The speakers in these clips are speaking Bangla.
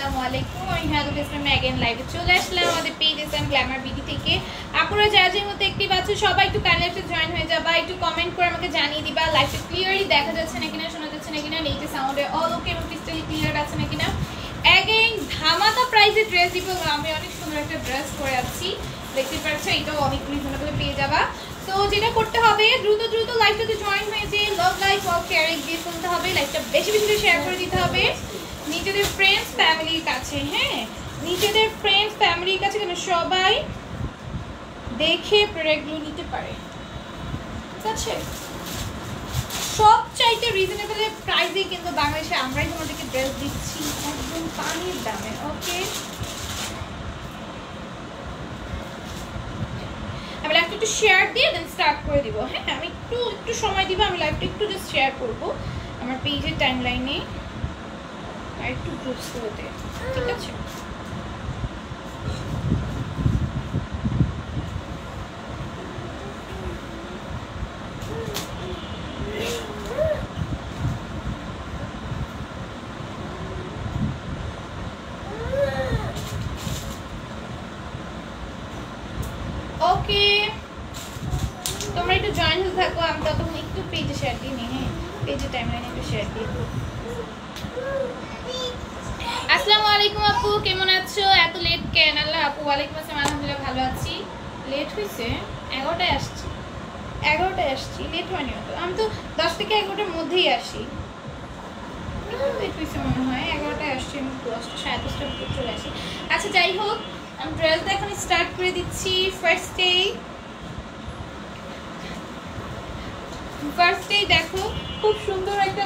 আসসালামু আলাইকুম। আমি হায়াতুল ইসলাম अगेन লাইভে চলে আসলাম আমাদের পেজ এসএম গ্ল্যামার বিডি থেকে। আপনারা যারা যে মধ্যে একটি বাচ্চা সবাই একটু কাইন্ডলি জয়েন হয়ে যাবা, একটু কমেন্ট করে আমাকে জানিয়ে দিবা লাইভটা ক্লিয়ারলি দেখা যাচ্ছে না কিনা, শোনা যাচ্ছে না কিনা, নিচে সাউন্ডে অল ওকে এবং ক্রিস্টালি ক্লিয়ার আছে না কিনা। अगेन ধামাকা প্রাইসে ড্রেস দিব। আমি অনেক সুন্দর একটা ড্রেস পরে আছি, দেখতে পাচ্ছ, এটাও অনেক রিজনেবলে পেয়ে যাবা। তো যেটা করতে হবে দ্রুত দ্রুত লাইভটাতে জয়েন হয়ে যে লাভ লাইভ ওয়াও শেয়ারিং দিয়ে ফেলতে হবে, লাইভটা বেশি বেশি করে শেয়ার করে দিতে হবে নিজেদের ফ্রেন্ডস ফ্যামিলির কাছে। হ্যাঁ, নিজেদের ফ্রেন্ডস ফ্যামিলির কাছে যেন সবাই দেখে প্রোডাক্টগুলো নিতে পারে। ঠিক আছে, সবচাইতে রিজনেবল প্রাইসে কিন্তু বাংলাদেশে আমরাই তোমাদেরকে ড্রেস দিচ্ছি একদম পানির দামে। ওকে, আমি লাইভটা একটু শেয়ার দিয়ে দেন স্টার্ট করে দিব। হ্যাঁ, আমি একটু সময় দিব, আমি লাইভটা একটু জাস্ট শেয়ার করবো আমার পেজের টাইমলাইনে আর একটু গ্রুপসগুলোতে। ঠিক আছে, ওকে তোমরা একটু জয়েন হতে থাকো, আমি ততক্ষণ একটু পেজে শেয়ার দিই নি। হ্যাঁ, পেজের টাইমলাইনে একটু শেয়ার দিই। আসসালামু আলাইকুম আপু, কেমন আছো? এত লেট কেন? আল্লাহ আপু ওয়ালাইকুম আসসালাম, আলহামদুলিল্লাহ ভালো আছি। লেট হয়েছে? 11টায় আসছি, 11টায় আসছি, লেট হয়নি তো। আমি তো 10 থেকে 11টার মধ্যেই আসি, লেট হয়েছে মনে হয়। 11টায় আসছি, আমি 10টা 10:30টার ভিতর চলে আসি। আচ্ছা যাই হোক, আমি ড্রেসটা এখন স্টার্ট করে দিচ্ছি। ফার্স্টেই দেখো খুব সুন্দর একটা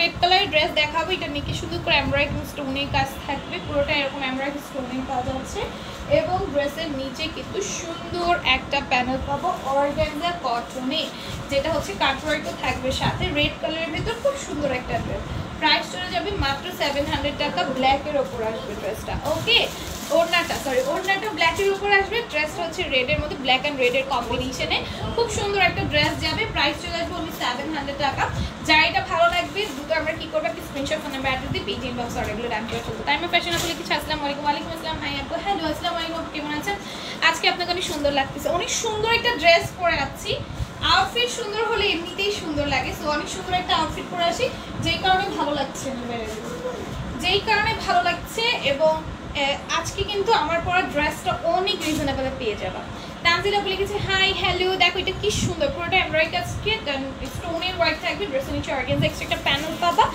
রেড কালারের ড্রেস দেখাবো। এটা নাকি শুধু করে এমব্রয়ডারি স্টোনের কাজ থাকবে, পুরোটা এরকম এমব্রয়ডারি স্টোনের কাজ আছে এবং ড্রেসের নিচে কিন্তু সুন্দর একটা প্যানেল পাবো অর্গানজা কটনে, যেটা হচ্ছে কাটওয়ার্কও থাকবে সাথে। রেড কালারের ভিতর খুব সুন্দর একটা ড্রেস, প্রাইস চলে যাবে মাত্র 700 টাকা। ব্ল্যাকের ওপর আসবে ড্রেসটা। ওকে, ওড়নাটা ব্ল্যাকের উপর আসবে, ড্রেসটা হচ্ছে রেডের মধ্যে, ব্ল্যাক অ্যান্ড রেডের কম্বিনেশনে খুব সুন্দর একটা ড্রেস যাবে। প্রাইস চলে আসবে only 700 টাকা। যার এটা ভালো লাগবে দ্রুত আমরা কি করবো, একটা স্ক্রিনশট ফোন নাম্বার অ্যাড্রেস দিয়ে পেজ ইনবক্স অর্ডারগুলো ডান করে ফেলবো। তাই আমি ফ্যাশন আপু লিখেছি আসসালামু আলাইকুম। ওয়ালাইকুম আসসালাম। হাই আপু, হ্যালো, আসসালামু আলাইকুম, কেমন আছেন? আজকে আপনাকে অনেক সুন্দর লাগতেছে, অনেক সুন্দর একটা ড্রেস পরে আছি। আউটফিট সুন্দর হলে এমনিতেই সুন্দর লাগে, সো অনেক সুন্দর একটা আউটফিট পরে আসি, যেই কারণে ভালো লাগছে এবং আজকে কিন্তু আমার পরা ড্রেসটা অনেক রিজনেবলে পেয়ে যাবা। তানজিলা আপু লিখেছে হাই হ্যালো, দেখো এটা কি সুন্দর, পুরোটা এমব্রয়ডারি কাজ, স্টোনের ওয়ার্ক থাকবে, ড্রেসের নিচে অর্গানজা এক্সট্রা একটা প্যানেল পাবা।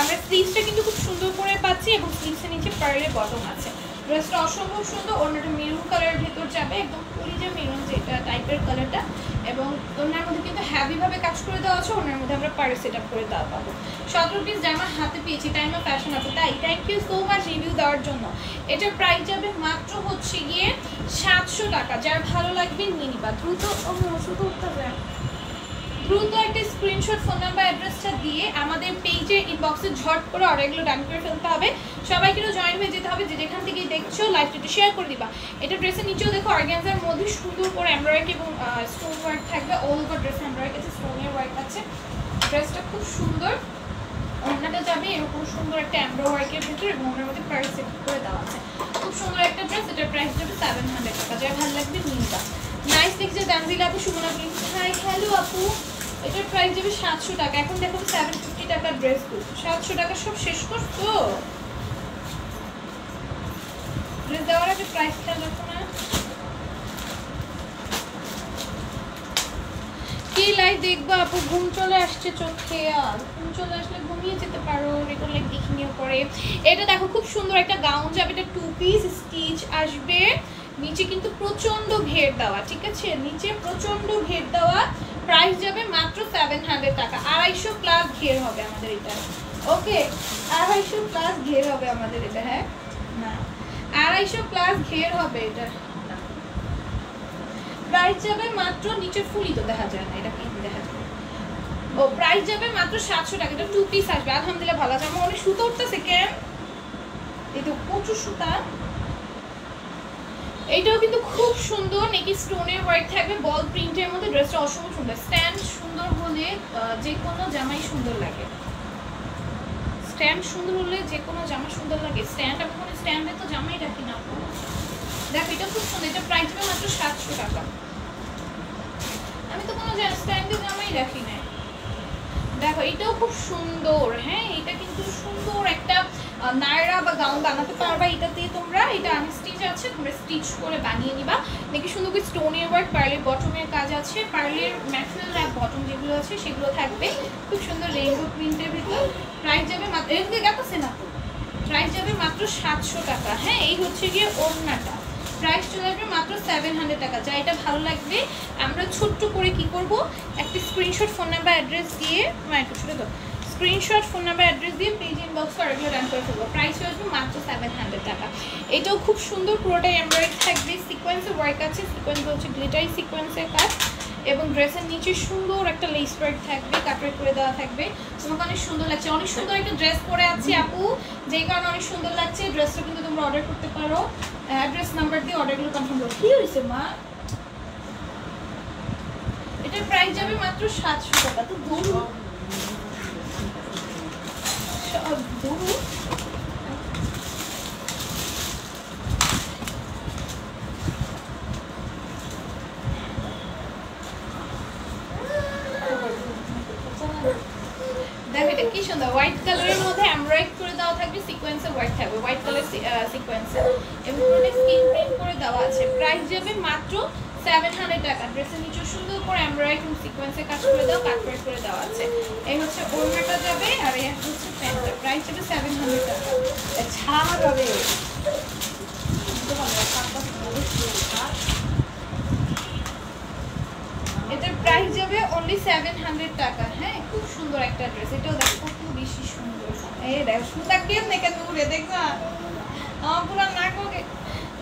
আমরা স্লিভসটা কিন্তু খুব সুন্দর করে পাচ্ছি এবং স্লিভসের নিচে পার্লের বটম আছে। ড্রেসটা অসম্ভব সুন্দর। ওড়নাটা মেরুন কালারের ভেতর যাবে, একদম কলিজা মেরুন যেটা টাইপের কালারটা, এবং ওড়নার মধ্যে কিন্তু হ্যাভিভাবে কাজ করে দেওয়া আছে। ওড়নার মধ্যে আমরা পার্ল সেট আপ করে দেওয়া পাবো। 17 পিস জামা হাতে পেয়েছি, তাই আমার ফ্যাশন আপু, তাই thank you so much review দেওয়ার জন্য। এটার প্রাইস যাবে মাত্র হচ্ছে গিয়ে 700 টাকা। যার ভালো লাগবে নিয়ে নিবা দ্রুত। দ্রুত একটা স্ক্রিনশট ফোন নাম্বার অ্যাড্রেসটা দিয়ে আমাদের পেজে ইনবক্সে ঝট করে অর্ডারগুলো ডান করে ফেলতে হবে। সবাইকে জয়েন হয়ে যেতে হবে, যে যেখান থেকে দেখছো লাইভটা একটু শেয়ার করে দিবা। এটা ড্রেসের নিচেও দেখো অর্গানজার মধ্যে সুন্দর করে এমব্রয়ডারি এবং স্টোন ওয়ার্ক থাকবে। অল ওভার ড্রেস এমব্রয়ডারি আছে, স্টোনের ওয়ার্ক আছে। ড্রেসটা খুব সুন্দর। ওড়নাটা যাবে এরকম সুন্দর একটা এমব্রয়ডারি ওয়ার্কের ভিতরে এবং ওনার মধ্যে পার্ল সেট করে দেওয়া আছে। খুব সুন্দর একটা ড্রেস, এটার প্রাইস যাবে 700 টাকা। যার ভালো লাগবে নিয়ে নিবা। নাইস লিখছে তানজিলা আপু, সুমনা আপু লিখছে হাই হ্যালো আপু, এটার প্রাইস যাবে 700 টাকা। এখন দেখো 750 টাকার ড্রেস, 700 টাকা সব শেষ করছো। ড্রেস দেওয়ার আগে প্রাইস খেয়াল রাখো না। কি লাইভ দেখবো আপু? ঘুম চলে আসছে চোখে, আর ঘুম চলে আসলে ঘুমিয়ে যেতে পারো, রেগুলার লাইভ দেখে নিও পরে। এটা দেখো খুব সুন্দর একটা গাউন যাবে, এটা 2 পিস স্টিচ আসবে, নিচে কিন্তু প্রচন্ড ঘের দেওয়া। ঠিক আছে, নিচে প্রচন্ড ঘের দেওয়া। প্রাইস যাবে মাত্র 700 টাকা। 250 প্লাস ঘের হবে আমাদের এটা। ওকে, 250 প্লাস ঘের হবে আমাদের এটা। হ্যাঁ না, 250 প্লাস ঘের হবে এটা। প্রাইস যাবে মাত্র, নিচে ফুলই তো দেখা যায় না, এটা কি দেখা যায়? ও, প্রাইস যাবে মাত্র 700 টাকা। এটা 2 পিস আসবে। আলহামদুলিল্লাহ ভালো আছে। আমার অনেক সুতো উঠতেছে কেন, এই তো প্রচুর সুতা। এইটাও কিন্তু খুব সুন্দর, নাকি স্টোনের ওয়ার্ক থাকবে বল প্রিন্টের মধ্যে। ড্রেসটা অসম্ভব সুন্দর, স্ট্যান্ড সুন্দর হলে যে কোনো জামাই সুন্দর লাগে। স্ট্যান্ড সুন্দর হলে যে কোনো জামা সুন্দর লাগে। স্ট্যান্ড আমি কোনো স্ট্যান্ডে তো জামাই রাখি না। দেখো এটা খুব সুন্দর, এটা প্রাইস হবে মাত্র 700 টাকা। আমি তো কোনো স্ট্যান্ডে জামাই রাখি না। দেখো এটাও খুব সুন্দর, হ্যাঁ এটা কিন্তু সুন্দর একটা নায়রা বা গাউন বানাতে পারবা এটাতে তোমরা। এটা আনস্টিচ আছে, তোমরা স্টিচ করে বানিয়ে নিবা। দেখি সুন্দর করে স্টোনের ওয়ার্ক, পার্লের বটমের কাজ আছে, পার্লের ম্যাটেরিয়াল র্যাপ বটম যেগুলো আছে সেগুলো থাকবে। খুব সুন্দর রেইনবো প্রিন্টের ভিতর। প্রাইস যাবে মাত্র, এদিকে দেখাচ্ছে না, প্রাইস যাবে মাত্র 700 টাকা। হ্যাঁ এই হচ্ছে গিয়ে ওড়নাটা, প্রাইস চলে আসবে মাত্র 700 টাকা। যা এটা ভালো লাগবে আমরা ছোট্ট করে কি করব, একটা স্ক্রিনশট ফোন নাম্বার অ্যাড্রেস দিয়ে, একটু ছোটো তো স্ক্রিনশট ফোন নাম্বার অ্যাড্রেস দিয়ে পেজ ইনবক্সে অর্ডারগুলো ডান করে ফেলবো। প্রাইস আসবে মাত্র 700 টাকা। এটাও খুব সুন্দর, পুরোটাই এমব্রয়ডারি থাকবে, সিকোয়েন্সের ওয়ার্ক আছে, সিকোয়েন্স হচ্ছে গ্লিটারি সিকোয়েন্সের কাজ এবং ড্রেসের নিচে সুন্দর একটা লেস ওয়ার্ক থাকবে, কাটওয়ার্ক করে দেওয়া থাকবে। তোমাকে অনেক সুন্দর লাগছে, অনেক সুন্দর একটা ড্রেস পরে আছি আপু, যেই কারণে অনেক সুন্দর লাগছে। ড্রেসটা কিন্তু তোমরা অর্ডার করতে পারো, অ্যাড্রেস নাম্বার দিয়ে অর্ডারগুলো কনফার্ম করো। কি হয়েছে মা? এটার প্রাইস যাবে মাত্র 700 টাকা। তো দৌড়ু দৌড়ু দেখো এটা কি সুন্দর, হোয়াইট কালারের মধ্যে এমব্রয়ডারি করে দেওয়া থাকবে, সিকোয়েন্সের ওয়ার্ক থাকবে, হোয়াইট কালার সিকোয়েন্সে এবং পুরোটা স্ক্রিন প্রিন্ট করে দেওয়া আছে। প্রাইস যাবে মাত্র 700 টাকা। ড্রেসের নিচে সুন্দর করে এমব্রয়ডারি এবং সিকোয়েন্সের কাজ করে দাও, কাটওয়ার্ক করে দেওয়া আছে। এই হচ্ছে ওড়নাটা যাবে আর এই হচ্ছে প্যান্টটা। প্রাইস যাবে 700 টাকা। ছাড় হবে এটার প্রাইস যাবে অনলি 700 টাকা। হ্যাঁ খুব সুন্দর একটা ড্রেস, এটাও দেখো খুব বেশি সুন্দর। এই দেখো সুন্দর কেন নেকে দূরে দেখবা আমার পুরো নাককে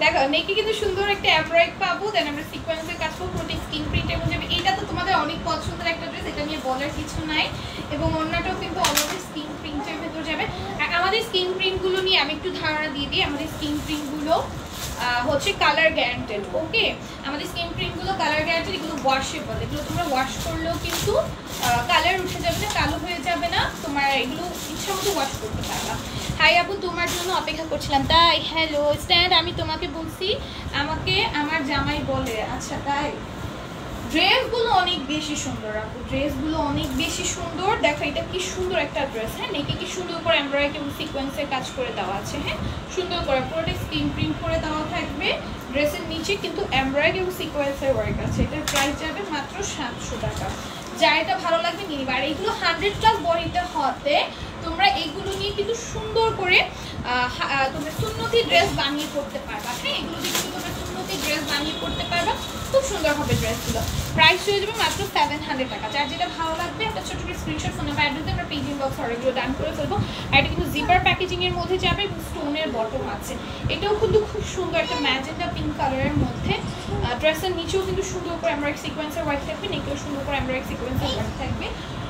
দেখো নেকে কিন্তু সুন্দর একটা এমব্রয়ডারি পাবো, দেন আমরা সিকোয়েন্সের কাজ করব, পুরোটা স্কিন প্রিন্ট এবং যাবে। এটা তো তোমাদের অনেক পছন্দের একটা ড্রেস, এটা নিয়ে বলার কিছু নাই। এবং অন্যটাও কিন্তু অলরেডি স্কিন প্রিন্টের ভেতর যাবে। আর আমাদের স্কিন প্রিন্টগুলো নিয়ে আমি একটু ধারণা দিয়ে দিই। আমাদের স্কিন প্রিন্টগুলো হচ্ছে কালার গ্যারান্টেড। ওকে আমাদের স্কিন প্রিন্টগুলো কালার গ্যারান্টেড, এগুলো ওয়াশেবল, এগুলো তোমরা ওয়াশ করলেও কিন্তু কালার উঠে যাবে না, কালো হয়ে যাবে না, তোমার এগুলো ইচ্ছা মতো ওয়াশ করতে পারবা। হাই আপু তোমার জন্য অপেক্ষা করছিলাম। তাই হ্যালো স্ট্যান্ড, আমি তোমাকে বলছি আমাকে আমার জামাই বলে। আচ্ছা তাই ড্রেসগুলো অনেক বেশি সুন্দর আপু, ড্রেসগুলো অনেক বেশি সুন্দর। দেখো এটা কি সুন্দর একটা ড্রেস, হ্যাঁ নেকে কি সুন্দর করে এমব্রয়ডারি এবং সিকোয়েন্সের কাজ করে দেওয়া আছে। হ্যাঁ সুন্দর করে পুরোটা স্ক্রিন প্রিন্ট করে দেওয়া থাকবে। ড্রেসের নিচে কিন্তু এমব্রয়ডারি এবং সিকোয়েন্সের ওয়ার্ক আছে। এটার প্রাইস যাবে মাত্র 700 টাকা। যা এটা ভালো লাগবে নিয়ে নিবা। আর এইগুলো 100+ বডিতে হতে তোমরা এইগুলো নিয়ে কিন্তু সুন্দর করে তোমরা সুন্নতি ড্রেস বানিয়ে করতে পারবা। হ্যাঁ এগুলো দিয়ে কিন্তু তোমরা সুন্নতি ড্রেস বানিয়ে করতে পারবা, খুব সুন্দর হবে ড্রেসগুলো। প্রাইস হয়ে যাবে মাত্র 700 টাকা। যার যেটা ভালো লাগবে একটা ছোট করে স্ক্রিনশট ফোন নাম্বার অ্যাড্রেস আমরা পেজ ইনবক্স অর্ডারগুলো ডান করে ফেলবো। আর এটা কিন্তু জিপার প্যাকেজিং এর মধ্যে যাবে এবং স্টোনের বটম আছে। এটাও কিন্তু খুব সুন্দর একটা ম্যাজেন্টা পিঙ্ক কালারের মধ্যে। ড্রেসের নিচেও কিন্তু সুন্দর করে এমব্রয়ডারি সিকোয়েন্সের ওয়ার্ক থাকবে, নেকেও সুন্দর করে এমব্রয়ডারি সিকোয়েন্সের ওয়ার্ক থাকবে।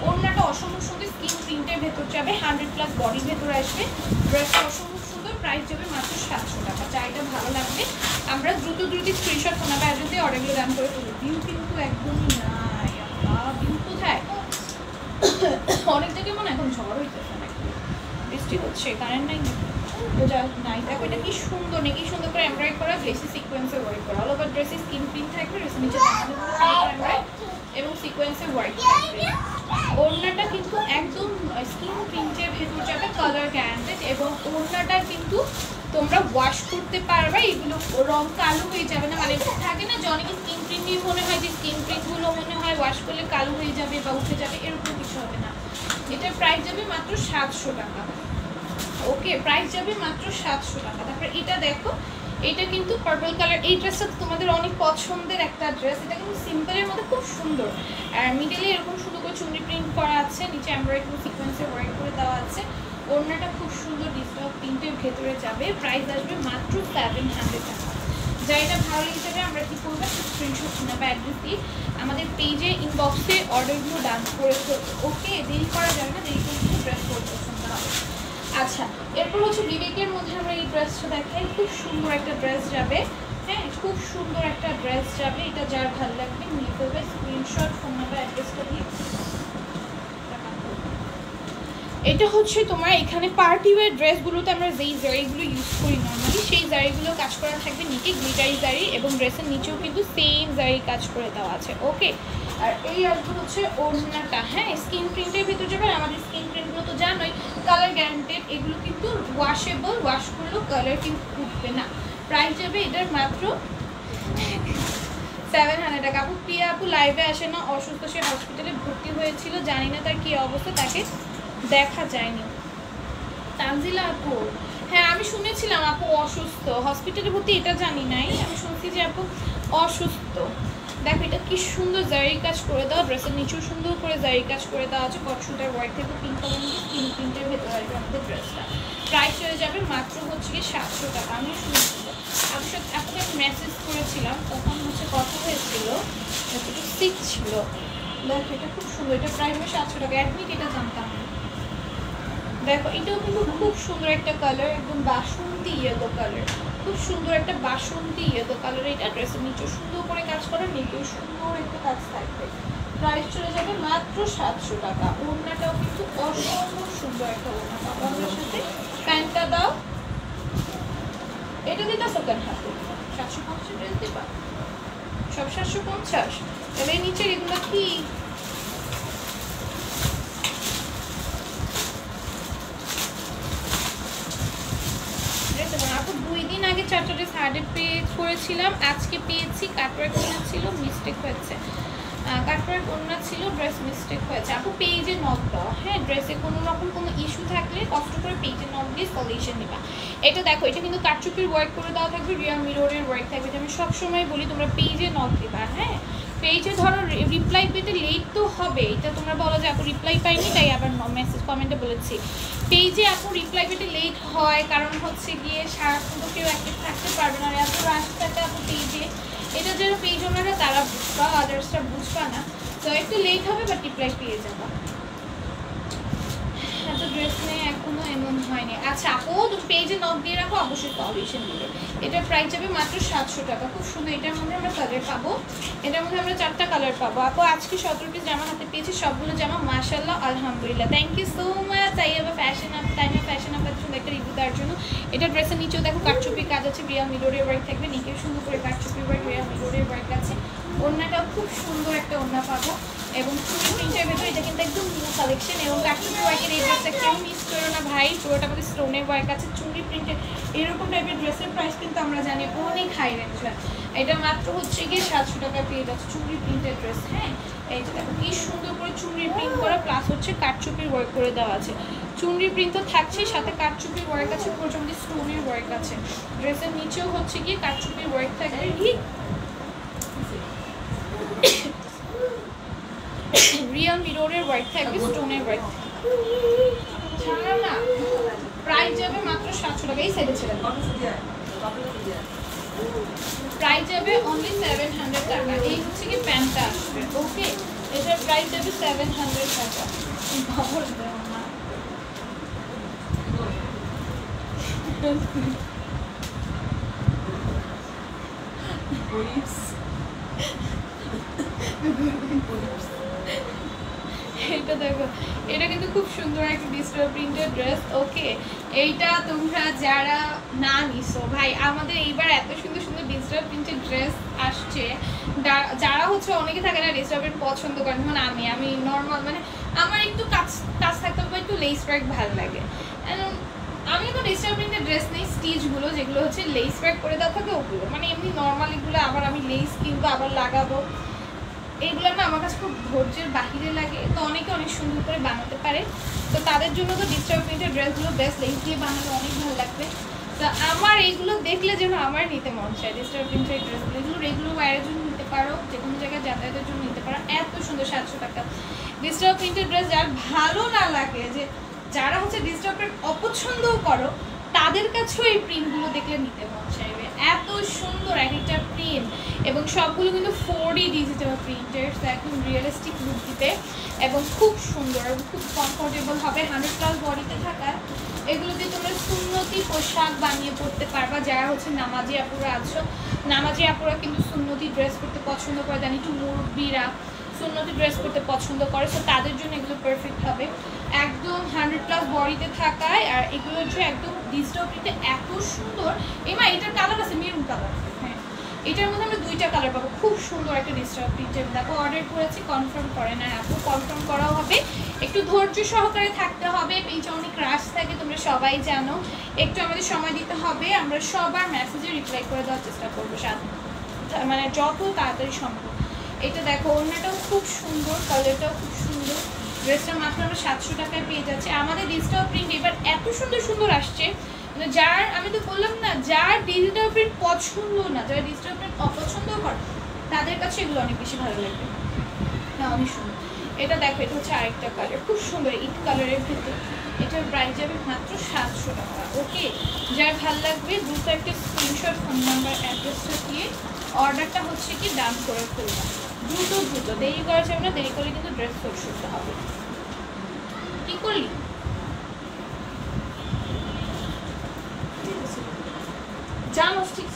ওড়নাটা অসম্ভব সুন্দর স্কিন প্রিন্টের ভেতর যাবে, 100+ বডির ভেতরে আসবে। ড্রেসটা অসম্ভব সুন্দর, প্রাইস যাবে মাত্র 700 টাকা। যা এটা ভালো লাগবে আমরা দ্রুত স্ক্রিনশট ফোন নাম্বার অ্যাড্রেস দিয়ে অর্ডারগুলো দাম করে ফেলবো। ভিউ কিন্তু একদমই নাই, ভিউ কোথায়? অনেক জায়গায় মনে এখন ঝড় হইতেছে নাকি, বৃষ্টি হচ্ছে, কারেন্ট নাই নাই। দেখো এটা কি সুন্দর, নাকি সুন্দর করে এমব্রয়ডারি করা, গ্লেসি সিকোয়েন্সে ওয়ার্ক করা। অল ওভার ড্রেসে স্কিন প্রিন্ট থাকবে, ড্রেসের নিচে এমব্রয়ডারি এবং সিকোয়েন্সে ওয়ার্ক থাকবে। ওড়নাটা কিন্তু একদম স্কিন প্রিন্টের ভেতর যাবে, কালার গ্যারান্টেড এবং ওড়নাটা কিন্তু তোমরা ওয়াশ করতে পারবে, এগুলো রং কালো হয়ে যাবে না। মানে থাকে না যে অনেকে স্কিন প্রিন্টই মনে হয় যে স্কিন প্রিন্টগুলো মনে হয় ওয়াশ করলে কালো হয়ে যাবে বা উঠে যাবে, এরকম কিছু হবে না। এটার প্রাইস যাবে মাত্র 700 টাকা। ওকে প্রাইস যাবে মাত্র 700 টাকা। তারপরে এটা দেখো, এটা কিন্তু পার্পল কালার, এই ড্রেসটা তোমাদের অনেক পছন্দের একটা ড্রেস। এটা কিন্তু সিম্পলের মধ্যে খুব সুন্দর, আর মিডলে এরকম সুন্দর করে চুনরি প্রিন্ট করা আছে, নিচে এমব্রয়ডারি সিকোয়েন্সের ওয়ার্ক করে দেওয়া আছে। ওড়নাটা খুব সুন্দর ডিজিটাল প্রিন্টের ভেতরে যাবে, প্রাইস আসবে মাত্র 700 টাকা। যা এটা ভালো লেগেছে আমরা কি করবো, স্ক্রিনশট বা অ্যাড্রেস দিয়ে আমাদের পেজে ইনবক্সে অর্ডারগুলো ডান করে ফেলবো। ওকে দেরি করা যাবে না, দেরি করে ড্রেস করতে পছন্দ হবে। আচ্ছা এরপর হচ্ছে বিবেকের মধ্যে আমরা এই ড্রেসটা দেখাই, খুব সুন্দর একটা ড্রেস যাবে। হ্যাঁ খুব সুন্দর একটা ড্রেস যাবে, এটা যার ভালো লাগবে নিয়ে ফেলবে, স্ক্রিনশট ফোন নাম্বার অ্যাড্রেসটা দিয়ে। এটা হচ্ছে তোমার এখানে পার্টি ওয়্যার ড্রেসগুলোতে আমরা যেই জারিগুলো ইউজ করি নর্মালি সেই জারিগুলো কাজ করা থাকবে নিচে গ্লিটারি জারি, এবং ড্রেসের নিচেও কিন্তু সেম জারি কাজ করে দেওয়া আছে। ওকে, আর এই আসবে হচ্ছে ওড়নাটা। হ্যাঁ, স্কিন প্রিন্টের ভিতর যাবে। আমাদের স্কিন প্রিন্টগুলো তো জানোই কালার গ্যারান্টেড, এগুলো কিন্তু ওয়াশেবল, ওয়াশ করলেও কালার কিন্তু উঠবে না। প্রাইস যাবে এটার মাত্র 700 টাকা। আপু প্রিয়া আপু লাইভে আসে না, অসুস্থ, সে হসপিটালে ভর্তি হয়েছিল, জানি না তার কী অবস্থা, তাকে দেখা যায়নি। তানজিলা আপু, হ্যাঁ আমি শুনেছিলাম আপু অসুস্থ, হসপিটালে ভর্তি এটা জানি নাই, আমি শুনছি যে আপু অসুস্থ। দেখো এটা কি সুন্দর জারি কাজ করে দেওয়া, ড্রেসের নিচেও সুন্দর করে জারি কাজ করে দেওয়া আছে, কটসুটার ওয়ার্ক থেকে পিঙ্ক কালার স্কিন প্রিন্টের ভেতরে আসবে আমাদের ড্রেসটা। প্রাইস হয়ে যাবে মাত্র হচ্ছে কি 700 টাকা। আমি শুনেছি আপনাকে আমি মেসেজ করেছিলাম, তখন হচ্ছে কথা হয়েছিল, একটু সিক ছিল। দেখো এটা খুব সুন্দর, এটা প্রাইস হবে 700 টাকা। অ্যাডমিট এটা জানতাম না। দেখো এটাও কিন্তু খুব সুন্দর একটা কালার, একদম বাসন্তী ইয়েলো কালার, খুব সুন্দর একটা বাসন্তী ইয়েলো কালার। এটা ড্রেসের নিচেও সুন্দর করে কাজ করা, নিচেও সুন্দর একটা কাজ থাকবে। প্রাইস চলে যাবে মাত্র 700 টাকা। ওড়নাটাও কিন্তু অসম্ভব সুন্দর একটা ওড়না পাবো আমাদের সাথে। প্যান্টটা দাও, এটা দিতে সেকেন্ড হাতে 750 ড্রেস দিবা, সব 750। তবে নিচের এগুলো কি আপু 2 দিন আগে 4টা ড্রেস 100 পে করেছিলাম, আজকে পেয়েছি। কাটওয়ার্ক ওড়না ছিল, মিস্টেক হয়েছে, কাটওয়ার্ক ওড়না ছিল, ড্রেস মিস্টেক হয়েছে। আপু পেজে নক দাও। হ্যাঁ, ড্রেসে কোনো রকম কোনো ইস্যু থাকলে কষ্ট করে পেজে নক দিয়ে সলিউশন নিবা। এটা দেখো, এটা কিন্তু কারচুপির ওয়ার্ক করে দেওয়া থাকবে, রিয়াল মিররের ওয়ার্ক থাকবে। আমি সবসময় বলি তোমরা পেজে নক দিবা। হ্যাঁ, পেজে ধরো রিপ্লাই পেতে লেট তো হবে, এটা তোমরা বলো যে আপু রিপ্লাই পাইনি, তাই আবার মেসেজ কমেন্টে বলেছি। পেজে আপু রিপ্লাই পেতে লেট হয়, কারণ হচ্ছে গিয়ে সারাক্ষণ তো কেউ অ্যাক্টিভ থাকতে পারবে না, এত রাশ থাকে আপু পেজে। এটা যারা পেজ ওনারা তারা বুঝবা, আদার্সটা বুঝবা না, তো একটু লেট হবে, বাট রিপ্লাই পেয়ে যাবা। এত ড্রেস নেই এখনো, এমন হয়নি। আচ্ছা আপু তুমি পেজে নক দিয়ে রাখো, অবশ্যই সলিউশন দেবে। এটার প্রাইস যাবে মাত্র 700 টাকা। খুব সুন্দর, এটার মধ্যে আমরা কালার পাবো, এটার মধ্যে আমরা 4টা কালার পাবো। আপু আজকে 17 পিস জামা হাতে পেয়েছি, সবগুলো জামা মাশাআল্লাহ আলহামদুলিল্লাহ। Thank you so much. Taiba fashion up, Taiba fashion up এত সুন্দর একটা রিভিউ দেওয়ার জন্য। এটা ড্রেসের নিচেও দেখো কারচুপি কাজ আছে, রিয়াল মিররের ওয়ার্ক থাকবে, নিচেও সুন্দর করে কারচুপি ওয়ার্ক, রিয়াল মিররের ওয়ার্ক আছে। ওড়নাটাও খুব সুন্দর একটা ওড়না পাবো, এবং চুড়ি প্রিন্টের ভেতরে এটা কিন্তু একদম নিউ কালেকশন, এবং কারচুপি ওয়ার্কের এই ড্রেসটা কেউ মিস করো না ভাই, পুরোটা আমাদের স্টোনের ওয়ার্ক আছে, চুড়ি প্রিন্টের এরকম টাইপের ড্রেসের প্রাইস কিন্তু আমরা জানি অনেক হাই রেঞ্জ হয়। এটা মাত্র হচ্ছে গিয়ে 700 টাকা পেয়ে যাচ্ছে চুড়ি প্রিন্টের ড্রেস। হ্যাঁ, এই যে দেখো কি সুন্দর করে চুড়ি প্রিন্ট করা, প্লাস হচ্ছে কারচুপির ওয়ার্ক করে দেওয়া আছে। চুনরি প্রিন্ট তো থাকছে, সাথে কারচুপির ওয়ার্ক আছে, পুরোটা স্টোনের ওয়ার্ক আছে। ড্রেসের নিচেও হচ্ছে গিয়ে কারচুপির ওয়ার্ক থাকবে, রিয়াল মিররের ওয়ার্ক থাকবে, স্টোনের ওয়ার্ক ছাড়া না। প্রাইস যাবে মাত্র 700 টাকা। এই সাইডে ছেড়ে প্রাইস যাবে অনলি 700 টাকা। এই হচ্ছে কি প্যান্টটা আসবে। ওকে, এটার প্রাইস যাবে 700 টাকা। খবর দেও না, এটা দেখো, এটা কিন্তু খুব সুন্দর একটা ডিজিটাল প্রিন্টেড ড্রেস। ওকে, এইটা তোমরা যারা না নিছো ভাই, আমাদের এইবার এত সুন্দর সুন্দর ডিজিটাল প্রিন্টেড ড্রেস আসছে, যারা হচ্ছে অনেকে থাকে না ডিজিটাল প্রিন্ট পছন্দ করেন, মানে আমি নর্মাল, মানে আমার একটু কাজ থাকতে হবে, একটু লেস ওয়ার্ক ভালো লাগে। আমি তো ডিজিটাল প্রিন্টের ড্রেস নেই, স্টিচগুলো যেগুলো হচ্ছে লেস ওয়ার্ক করে দেওয়া থাকে ওগুলো, মানে এমনি নর্মাল এগুলো আবার আমি লেস কিনবো আবার লাগাবো, এইগুলো না আমার কাছে খুব ধৈর্যের বাহিরে লাগে। তো অনেকে অনেক সুন্দর করে বানাতে পারে, তো তাদের জন্য তো ডিজিটাল প্রিন্টের ড্রেসগুলো বেস্ট, লেস দিয়ে বানালে অনেক ভালো লাগবে। তো আমার এইগুলো দেখলে যেন আমার নিতে মন চায়, ডিজিটাল প্রিন্টের ড্রেসগুলো, এগুলো রেগুলার ওয়্যারের জন্য নিতে পারো, যে কোনো জায়গায় যাতায়াতের জন্য নিতে পারো। এত সুন্দর 700 টাকা ডিজিটাল প্রিন্টের ড্রেস। যার ভালো না লাগে, যে যারা হচ্ছে ডিজিটাল প্রিন্ট অপছন্দও করো, তাদের কাছেও এই প্রিন্টগুলো দেখলে নিতে মন চাইবে। এত সুন্দর এক একটা প্রিন্ট, এবং সবগুলো কিন্তু 4D ডিজিটাল প্রিন্টের, একদম রিয়েলিস্টিক লুক দিতে, এবং খুব সুন্দর এবং খুব কমফোর্টেবল হবে। 100+ বডিতে থাকা এগুলো দিয়ে তোমরা সুন্নতি পোশাক বানিয়ে পড়তে পারবা। যারা হচ্ছে নামাজি আপুরা আছো, নামাজি আপুরা কিন্তু সুন্নতি ড্রেস করতে পছন্দ করে, জানি একটু মুরব্বিরা সুন্নতি ড্রেস করতে পছন্দ করে, তো তাদের জন্য এগুলো পারফেক্ট হবে। একদম 100+ বডিতে থাকায়, আর এগুলো হচ্ছে একদম ডিজিটাল প্রিন্টে এত সুন্দর। এমা এটার কালার আছে মেরুন কালার, হ্যাঁ এটার মধ্যে আমরা 2টা কালার পাবো। খুব সুন্দর একটা ডিজিটাল প্রিন্টের দেখো, অর্ডার করেছি, কনফার্ম করে না আপু, কনফার্ম করাও হবে, একটু ধৈর্য সহকারে থাকতে হবে, পেজে অনেক রাশ থাকে তোমরা সবাই জানো, একটু আমাদের সময় দিতে হবে, আমরা সবার মেসেজে রিপ্লাই করে দেওয়ার চেষ্টা করবো মানে যত তাড়াতাড়ি সম্ভব। এটা দেখো ওড়নাটাও খুব সুন্দর, কালারটাও খুব সুন্দর, ড্রেসটা মাত্র আমরা 700 টাকায় পেয়ে যাচ্ছি। আমাদের ডিজিটাল প্রিন্ট এবার এত সুন্দর সুন্দর আসছে, মানে যার আমি তো বললাম না, যার ডিজিটাল প্রিন্ট পছন্দ না, যারা ডিজিটাল প্রিন্ট অপছন্দ করে তাদের কাছে এগুলো অনেক বেশি ভালো লাগবে। হ্যাঁ অনেক সুন্দর। এটা দেখো এটা হচ্ছে আরেকটা কালার, খুব সুন্দর ইট কালারের ভেতর, এটার প্রাইস যাবে মাত্র 700 টাকা। ওকে, যার ভালো লাগবে দ্রুত একটা স্ক্রিনশট, ফোন নাম্বার, অ্যাড্রেসটা দিয়ে অর্ডারটা হচ্ছে কি ডান করে ফেলবা, দ্রুত দ্রুত, দেরি করা যাবে না, দেরি করলে কিন্তু ড্রেস সোল্ড করতে হবে। কি করলি জানো ঠিক।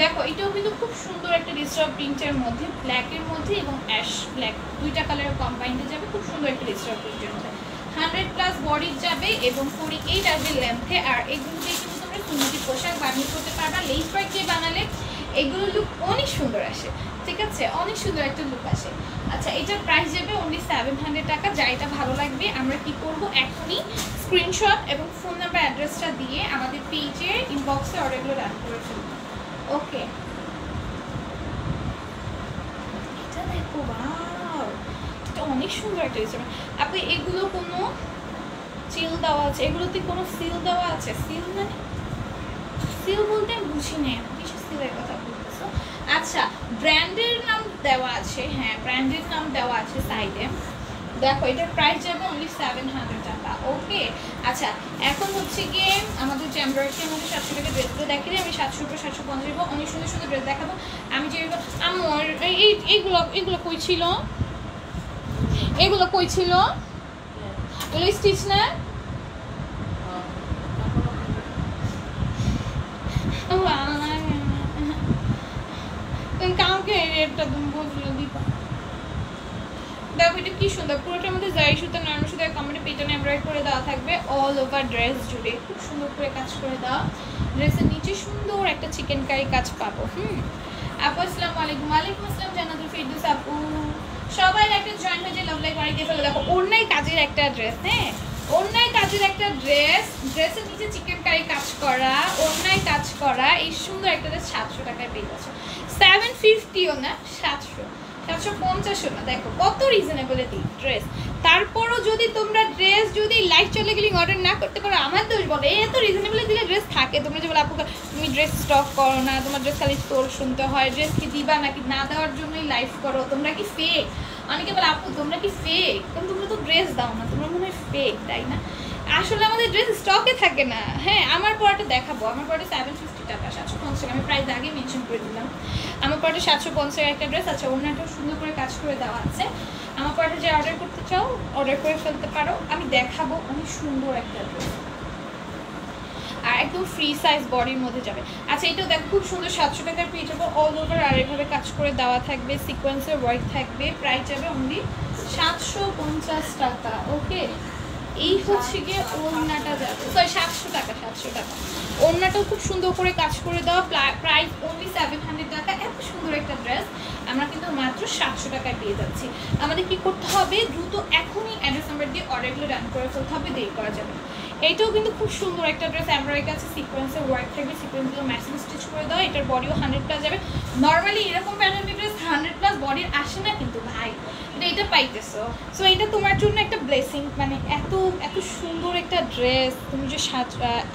দেখো এটাও কিন্তু খুব সুন্দর একটা ডিজিটাল প্রিন্টের মধ্যে, ব্ল্যাকের মধ্যে এবং অ্যাশ ব্ল্যাক 2টা কালারের কম্বাইন্ডে যাবে, খুব সুন্দর একটা ডিজিটাল প্রিন্টের মধ্যে, 100+ বডির যাবে এবং 48 আসবে লেন্থে। আর এগুলো দিয়ে কিন্তু তোমরা সুন্দর পোশাক বানিয়ে করতে পারবা, লেস ওয়ার্ক দিয়ে বানালে এগুলো লুক অনেক সুন্দর আসে, ঠিক আছে, অনেক সুন্দর একটা লুক আসে। আচ্ছা এটার প্রাইস যাবে অনলি 700 টাকা। যা এটা ভালো লাগবে আমরা কি করব, এখনই স্ক্রিনশট এবং ফোন নাম্বার অ্যাড্রেসটা দিয়ে আমাদের পেজে ইনবক্সে অর্ডারগুলো রান করে ফেলবো। ওকে, এটা দেখো ওয়াও, এটা অনেক সুন্দর একটা ডিজাইন। আপনি এগুলো কোনো সিল দেওয়া আছে, এগুলোতে কোনো সিল দেওয়া আছে? সিল মানে সিল বলতে আমি বুঝি না, কিছু সিলের কথা বলতেছো। আচ্ছা ব্র্যান্ডের নাম দেওয়া আছে, হ্যাঁ ব্র্যান্ডের নাম দেওয়া আছে সাইডে। দেখো এটার প্রাইস যাবে অনলি 700 টাকা। ওকে আচ্ছা এখন হচ্ছে গিয়ে আমাদের যে এমব্রয়ডারির মধ্যে 700 টাকা ড্রেসগুলো দেখিয়ে আমি 700 উপর 750 দেবো, অনেক সুন্দর সুন্দর ড্রেস দেখাবো। আমি যে আমার এইগুলো এগুলো কই ছিল, এগুলো কই ছিল, এগুলো স্টিচ না? কাউকে রেটটা তুমি বলছিল দিবা। দেখো এটা কি সুন্দর, পুরোটার মধ্যে জারি সুতা, নরমাল সুতা, কমেন্টে পেটার্ন এমব্রয়ডারি করে দেওয়া থাকবে, অল ওভার ড্রেস জুড়ে খুব সুন্দর করে কাজ করে দেওয়া। ড্রেসের নিচে সুন্দর একটা চিকেন কারি কাজ পাবো। আপু আসসালামু আলাইকুম। ওয়ালাইকুম আসসালাম জান্নাতুল ফিরদৌস আপু, সবাই একটা জয়েন হয়ে যে লাভ লাইক বাড়ি দিয়ে ফেলে। দেখো অন্যায় কাজের একটা ড্রেস, হ্যাঁ অন্যায় কাজের একটা ড্রেস, ড্রেসের নিচে চিকেন কারি কাজ করা, অন্যায় কাজ করা, এই সুন্দর একটা ড্রেস 700 টাকায় পেয়ে যাচ্ছে। 750ও না, 750ও না। দেখো কত রিজনেবল ড্রেস। তারপরও যদি তোমরা ড্রেস যদি লাইভ চলে গেলে অর্ডার না করতে পারো আমার দোষ বলে, এত রিজনেবল দিলে ড্রেস থাকে। তোমরা যে বলো আপু তুমি ড্রেস স্টক করো না, তোমার ড্রেস খালি স্টোর শুনতে হয়, ড্রেস কি দিবা নাকি না দেওয়ার জন্যই লাইভ করো, তোমরা কি ফেক? অনেকে বলে আপু তোমরা কি ফেক, কারণ তোমরা তো ড্রেস দাও না, তোমরা মনে হয় ফেক, তাই না? আসলে আমাদের ড্রেস স্টকে থাকে না। হ্যাঁ আমার পরটা দেখাবো, আমার পরটা 750 টাকা, 750 টাকা, আমি প্রাইস আগে মেনশন করে দিলাম। আমার পরটা 750 একটা ড্রেস। আচ্ছা ওনাটাও সুন্দর করে কাজ করে দেওয়া আছে। আমার পরটা যে অর্ডার করতে চাও অর্ডার করে ফেলতে পারো, আমি দেখাবো অনেক সুন্দর একটা ড্রেস, আর একদম ফ্রি সাইজ বডির মধ্যে যাবে। আচ্ছা এটাও দেখো খুব সুন্দর, 700 টাকার পেয়ে যাবো, অল ওভার আর এভাবে কাজ করে দেওয়া থাকবে, সিকোয়েন্সের ওয়ার্ক থাকবে, প্রাইস যাবে অনলি 750 টাকা। ওকে এই হচ্ছে গিয়ে ওড়নাটা যাবে, সরি 700 টাকা, 700 টাকা। ওড়নাটাও খুব সুন্দর করে কাজ করে দেওয়া, প্রাইস অনলি 700 টাকা। এত সুন্দর একটা ড্রেস আমরা কিন্তু মাত্র 700 টাকায় পেয়ে যাচ্ছি। আমাদের কি করতে হবে, দ্রুত এখনই অ্যাড্রেস নাম্বার দিয়ে অর্ডারগুলো রান করে ফেলতে হবে, দেরি করা যাবে। এইটাও কিন্তু খুব সুন্দর একটা ড্রেস, এমব্রয়ডারি আছে, সিকোয়েন্সের ওয়ার্ক থাকবে, সিকোয়েন্সগুলো ম্যাচিং স্টিচ করে দেওয়া, এটার বডিও 100+ যাবে। নর্মালি এরকম প্যাটার্নের ড্রেস 100+ বডির আসে না কিন্তু ভাই, এটা পাইতেছো, সো এটা তোমার জন্য একটা ব্লেসিং। মানে এত এত সুন্দর একটা ড্রেস তুমি যে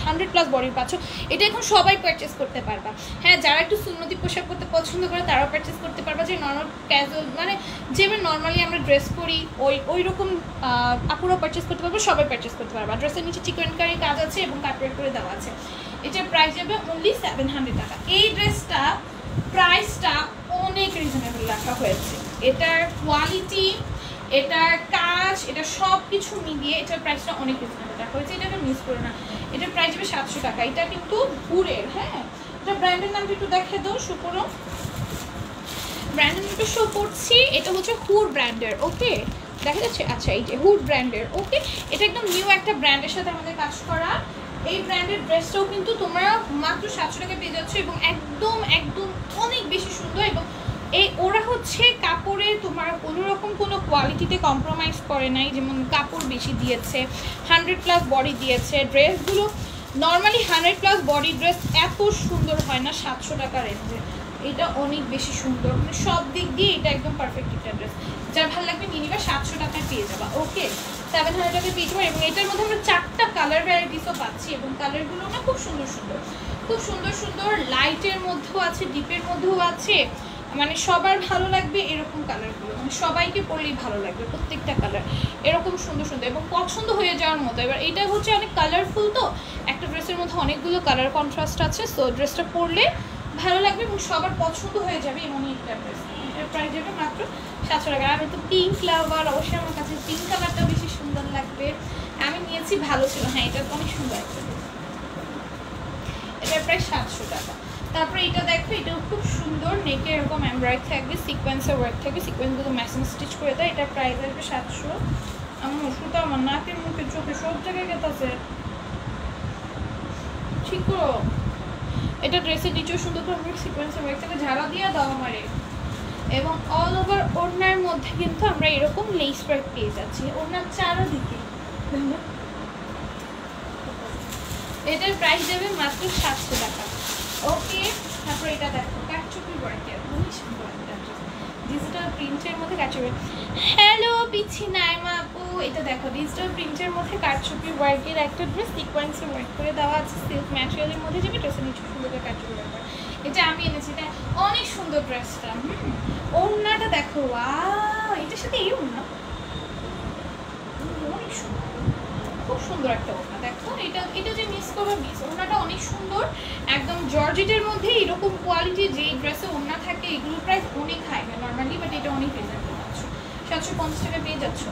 100+ বডির পাচ্ছ, এটা এখন সবাই পারচেস করতে পারবা। হ্যাঁ যারা একটু সুন্নতি পোশাক করতে পছন্দ করে তারাও পারচেস করতে পারবা, যে নর্মাল ক্যাজুয়াল মানে যেভাবে নর্মালি আমরা ড্রেস করি ওই রকম আপুরাও পারচেস করতে পারবো, সবাই পারচেস করতে পারবা। ড্রেসের নিচে চিকেন কারি কাজ আছে এবং কাটওয়ার্ক করে দেওয়া আছে। এটার প্রাইস যাবে অনলি 700 টাকা। এই ড্রেসটা প্রাইসটা অনেক রিজনেবল রাখা হয়েছে, এটার কোয়ালিটি, এটার কাজ, এটা সব কিছু মিলিয়ে এটার প্রাইসটা অনেক রিজনেবল রাখা হয়েছে, এটাকে মিস করো না। এটার প্রাইস যাবে 700 টাকা। এটা কিন্তু হুরের, হ্যাঁ এটা ব্র্যান্ডের নামটা একটু দেখে দাও, শো করো, ব্র্যান্ডের নামটা শো করছি, এটা হচ্ছে হুর ব্র্যান্ডের। ওকে দেখা যাচ্ছে? আচ্ছা, এই যে হুড ব্র্যান্ডের। ওকে, এটা একদম নিউ একটা ব্র্যান্ডের সাথে আমাদের কাজ করা। এই ব্র্যান্ডের ড্রেসটাও কিন্তু তোমরা মাত্র 700 টাকা পেয়ে যাচ্ছ এবং একদম একদম অনেক বেশি সুন্দর। এবং ওরা হচ্ছে কাপড়ে তোমার কোনো রকম কোনো কোয়ালিটিতে কম্প্রোমাইজ করে নাই, যেমন কাপড় বেশি দিয়েছে, 100+ বডি দিয়েছে। ড্রেসগুলো নর্মালি 100+ বডি ড্রেস এত সুন্দর হয় না 700 টাকা রেঞ্জে। এটা অনেক বেশি সুন্দর, মানে সব দিক দিয়ে এটা একদম পারফেক্ট একটা ড্রেস। যার ভালো লাগবে নিয়ে নিবা, 700 টাকায় পেয়ে যাবা। ওকে, 700 টাকায় পেয়ে যাবো। এবং এটার মধ্যে আমরা 4টা কালার ভ্যারাইটিসও পাচ্ছি এবং কালারগুলো না খুব সুন্দর সুন্দর, খুব সুন্দর সুন্দর। লাইটের মধ্যেও আছে, ডিপের মধ্যেও আছে, মানে সবার ভালো লাগবে এরকম কালারগুলো, মানে সবাইকে পরলেই ভালো লাগবে প্রত্যেকটা কালার এরকম সুন্দর সুন্দর এবং পছন্দ হয়ে যাওয়ার মতো। এবার এটা হচ্ছে অনেক কালারফুল, তো একটা ড্রেসের মধ্যে অনেকগুলো কালার কন্ট্রাস্ট আছে, সো ড্রেসটা পরলে ভালো লাগবে এবং সবার পছন্দ হয়ে যাবে এমন একটা ড্রেস। এটার প্রাইস যাবে মাত্র 700 টাকা। আর তো পিঙ্ক লাভার, অবশ্যই আমার কাছে পিঙ্ক কালারটা বেশি সুন্দর লাগবে, আমি নিয়েছি, ভালো ছিল। হ্যাঁ, এটা অনেক সুন্দর একটা ড্রেস, এটার প্রাইস 700 টাকা। তারপরে এটা দেখো, এটাও খুব সুন্দর, নেকে এরকম এমব্রয়ডারি থাকবে, সিকোয়েন্সের ওয়ার্ক থাকবে, সিকোয়েন্সগুলো ম্যাচিং স্টিচ করে দেয়। এটার প্রাইস আসবে 700। আমার ওষুধটা আমার নাকের মুখে চোখে সব জায়গায় গেছে, ঠিক করো। এটা ড্রেসের নিচেও সুন্দর করে সিকোয়েন্সের ওয়ার্ক থাকবে, ঝাড়া দিয়ে দাও আমারে। এবং অল ওভার ওড়নার মধ্যে কিন্তু আমরা এরকম লেস ওয়ার্ক পেয়ে যাচ্ছি ওড়নার চারদিকে। এটার প্রাইস যাবে মাত্র 700 টাকা। ওকে, তারপর এটা দেখো, কাটচুপি ওয়ার্কের অনেক সুন্দর একটা ডিজিটাল প্রিন্টের মধ্যে কাটচুপি। হ্যালো পিছি নাইমা আপু, এটা দেখো ডিজিটাল প্রিন্টের মধ্যে কাটচুপি ওয়ার্কের একটা ড্রেস, সিকোয়েন্সে ওয়ার্ক করে দেওয়া আছে, সিল্ক ম্যাটেরিয়ালের মধ্যে যাবে, ড্রেসের নিচে সুন্দর করে কাটচুপি ওয়ার্ক। এটা আমি এনেছি, এটা অনেক সুন্দর ড্রেসটা। ওড়নাটা দেখো, ওয়াও, এটার সাথে এই ওড়না অনেক সুন্দর, খুব সুন্দর একটা ওড়না। দেখো এটা যে মিস করবে মিস, ওড়নাটা অনেক সুন্দর, একদম জর্জেটের মধ্যে এরকম কোয়ালিটি যে ড্রেসে ওড়না থাকে এগুলোর প্রাইস অনেক হাই হয় নর্মালি, বাট এটা অনেক রিজনেবল পাচ্ছ, 750 টাকা পেয়ে যাচ্ছ,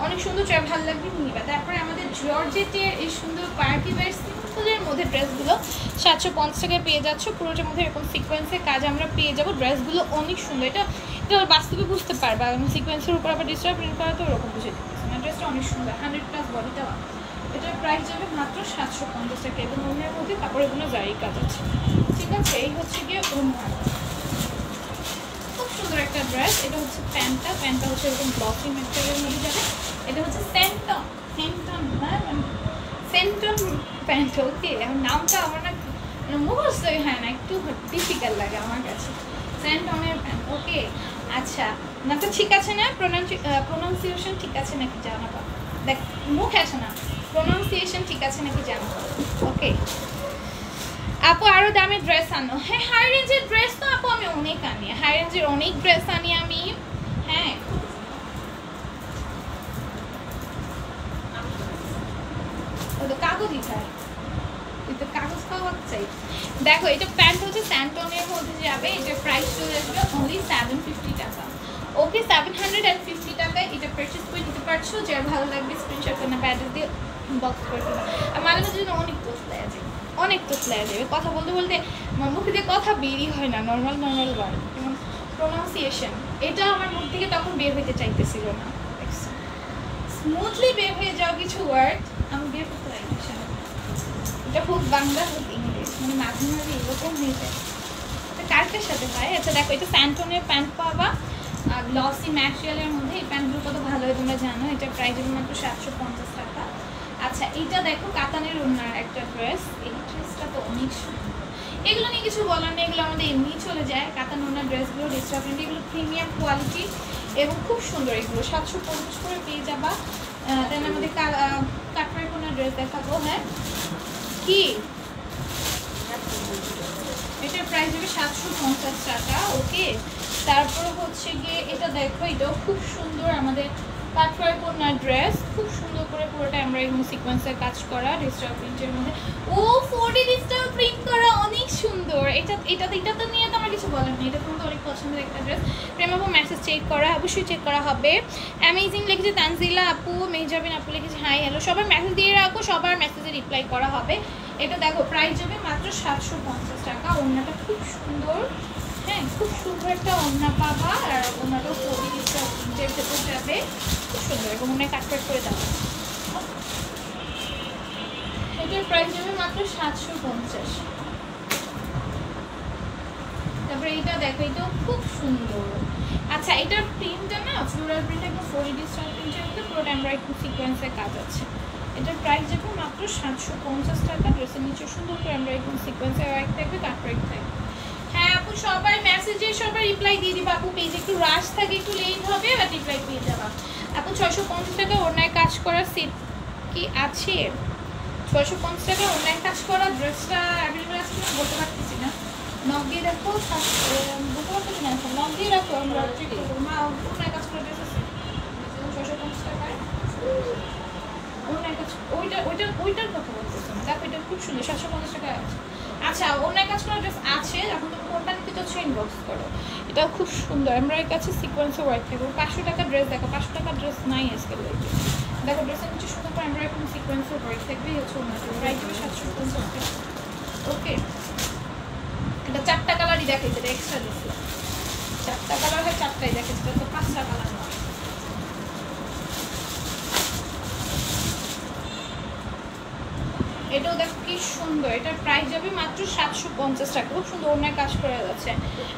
অনেক সুন্দর। চাই ভালো লাগবে নিবা। তারপরে আমাদের জর্জেটের এই সুন্দর পার্টি ওয়্যার সিম্পলের মধ্যে ড্রেসগুলো 750 টাকায় পেয়ে যাচ্ছ, পুরোটার মধ্যে এরকম সিকোয়েন্সের কাজ আমরা পেয়ে যাবো। ড্রেসগুলো অনেক সুন্দর, এটা বাস্তবে বুঝতে পারবা, সিকোয়েন্সের উপর আবার ডিজিটাল প্রিন্ট করা তো ওরকম বুঝে দিতেছে না। ড্রেসটা অনেক সুন্দর, 100+ বডিটা। এটার প্রাইস যাবে মাত্র 750 টাকা এবং ওনার মধ্যে কাপড়গুলো জারি কাজ আছে, ঠিক আছে। এই হচ্ছে গিয়ে ওনার, খুব সুন্দর একটা ড্রেস। এটা হচ্ছে প্যান্টটা হচ্ছে এরকম গ্লসি ম্যাটেরিয়ালের মধ্যে যাবে। এটা হচ্ছে সেন্টন প্যান্ট। ওকে, আমার নামটা আমার না মুখস্থ হয় না, একটু ডিফিকাল্ট লাগে আমার কাছে, সেন্টনের প্যান্ট। ওকে, আচ্ছা, নামটা ঠিক আছে না? প্রোনাউন্সিয়েশন ঠিক আছে নাকি জানাবা, দেখ মুখ আছে না, প্রোনাউন্সিয়েশন ঠিক আছে নাকি জানাবা। ওকে আপু, আরো দামি ড্রেস আনো। হ্যাঁ, হাই রেঞ্জের ড্রেস তো আপু আমি অনেক আনি, হাই রেঞ্জের অনেক ড্রেস আনি আমি। হ্যাঁ, কাগজই খাই, কিন্তু কাগজ পাওয়া চাই। দেখো, এটা প্যান্ট হচ্ছে স্যান্টনের মধ্যে যাবে, এটার প্রাইস চলে আসবে অনলি 750 টাকা। ওকে, 750 টাকায় এটা পারচেস করে নিতে পারছো। যার ভালো লাগবে স্ক্রিনশট করে নেবে, অ্যাড্রেস দিয়ে ইনবক্স করে দেবে। আর মাঝে মাঝে জন্য অনেক তোষ লেগে যাবে, অনেক তোষ লেগে যাবে, কথা বলতে বলতে আমার মুখে দিয়ে কথা বেরই হয় না, নর্মাল ওয়ার্ড, যেমন প্রোনাউন্সিয়েশন, এটা আমার মুখ থেকে তখন বের হইতে চাইতেছিল না। স্মুথলি বের হয়ে যাও কিছু ওয়ার্ড, আমি বের করতে পারি না। এটা খুব বাংলা, খুব ইংলিশ, মানে মাঝে মাঝে এরকম হয়ে যায়, কার্কের সাথে হয়। আচ্ছা দেখো, এটা স্যান্টনের প্যান্ট পাবা, গ্লসি ম্যাটেরিয়ালের মধ্যে। এই প্যান্টগুলো কত ভালো হয় তোমরা জানো। এটা প্রাইস হবে মাত্র 750 টাকা। আচ্ছা, এটা দেখো কাতানের ওনার একটা ড্রেস, এই ড্রেসটা তো অনেক সুন্দর, এগুলো নিয়ে কিছু বলার নেই, এগুলো আমাদের এমনিই চলে যায়। কাতান ওনার ড্রেসগুলো ডিজিটাল প্রিন্ট, এগুলো প্রিমিয়াম কোয়ালিটি এবং খুব সুন্দর, এগুলো 750 করে পেয়ে যাবা। দেন আমাদের কাটওয়ার্ক ওনার ড্রেস দেখাবো। হ্যাঁ, কি এটার প্রাইস হবে 750 টাকা। ওকে, তারপরে হচ্ছে গিয়ে এটা দেখো, এটাও খুব সুন্দর, আমাদের কাটওয়ার্ক ওনার ড্রেস, খুব সুন্দর করে পুরোটা আমরা এরকম সিকোয়েন্সের কাজ করা, ডিজিটাল প্রিন্টের মধ্যে। ও 4D ডিজিটাল প্রিন্ট করা, অনেক সুন্দর। এটা তো নিয়ে তো আমার কিছু বলার নেই, এটা তোমাদের অনেক পছন্দের একটা ড্রেস। প্রেম আপু মেসেজ চেক করা, অবশ্যই চেক করা হবে। অ্যামেজিং লিখেছে তানজিলা আপু, মেজাবিন আপু লিখেছে হাই হ্যালো। সবার মেসেজ দিয়ে রাখো, সবার মেসেজে রিপ্লাই করা হবে। এটা দেখো, প্রাইস যাবে মাত্র 750 টাকা। ওড়নাটা খুব সুন্দর, হ্যাঁ খুব সুন্দর একটা ওড়না পাবা, আর ওড়নাটাও 4D ডিজিটাল প্রিন্টের ভেতর যাবে। খুব সুন্দর এবং অনেক কাটকাট করে দেওয়া। এটার প্রাইস যাবে মাত্র 750। তারপরে এইটা দেখো, এটাও খুব সুন্দর। আচ্ছা, এটার প্রিন্টটা না ফ্লোরাল প্রিন্ট, একদম 4D স্টাইল প্রিন্টের মধ্যে পুরো এমব্রয়ডারি সিকোয়েন্সের কাজ আছে। এটার প্রাইস যাবে মাত্র 750 টাকা। ড্রেসের নিচে সুন্দর করে এমব্রয়ডারি সিকোয়েন্সের ওয়ার্ক থাকবে, কাটওয়ার্ক থাকবে। হ্যাঁ আপু, সবার মেসেজে সবার রিপ্লাই দিয়ে দিবা আপু। পেজে একটু রাশ থাকে, একটু লেট হবে, বাট রিপ্লাই পেয়ে যাবা আপু। 650 টাকা ওড়নায় কাজ করা সেট কি আছে? 650 টাকা ওড়নায় কাজ করা ড্রেসটা অ্যাভেলেবল আছে কিনা বলতে পারতেছি না। নক দিয়ে রাখো, বলতে পারতেছি না, নক দিয়ে রাখো, আমরা চেক করবো। মা ওড়নায় কাজ করা ড্রেস আছে 650 টাকায় ওড়নায় কাজ। ওইটার কথা বলতেছি না, দেখো এটা খুব সুন্দর, 750 টাকা আছে। আচ্ছা, ওড়নায় কাজ করা ড্রেস আছে, এখন তুমি কোনটা নিতে চাচ্ছ ইনবক্স করো। এটাও খুব সুন্দর, আমরা এর কাছে সিকোয়েন্সে ওয়ার্ক থাকবে। 500 টাকা ড্রেস দেখো, 500 টাকা ড্রেস নাই আজকে দেখো। ড্রেসের নিচে সুন্দর করে আমরা এখন সিকোয়েন্সে ওয়ার্ক থাকবে, হচ্ছে ওড়নাটা প্রাইস হবে 750 টাকা। ওকে, এটা 4টা কালারই দেখাইছে, এটা এক্সট্রা দিচ্ছি। 4টা কালার হয়, 4টাই দেখাইছে, তো 5টা কালার নয়। এটাও দেখো কি সুন্দর, এটার প্রাইস যাবে মাত্র 750 টাকা। খুব সুন্দর ওড়নায় কাজ করা যাচ্ছে।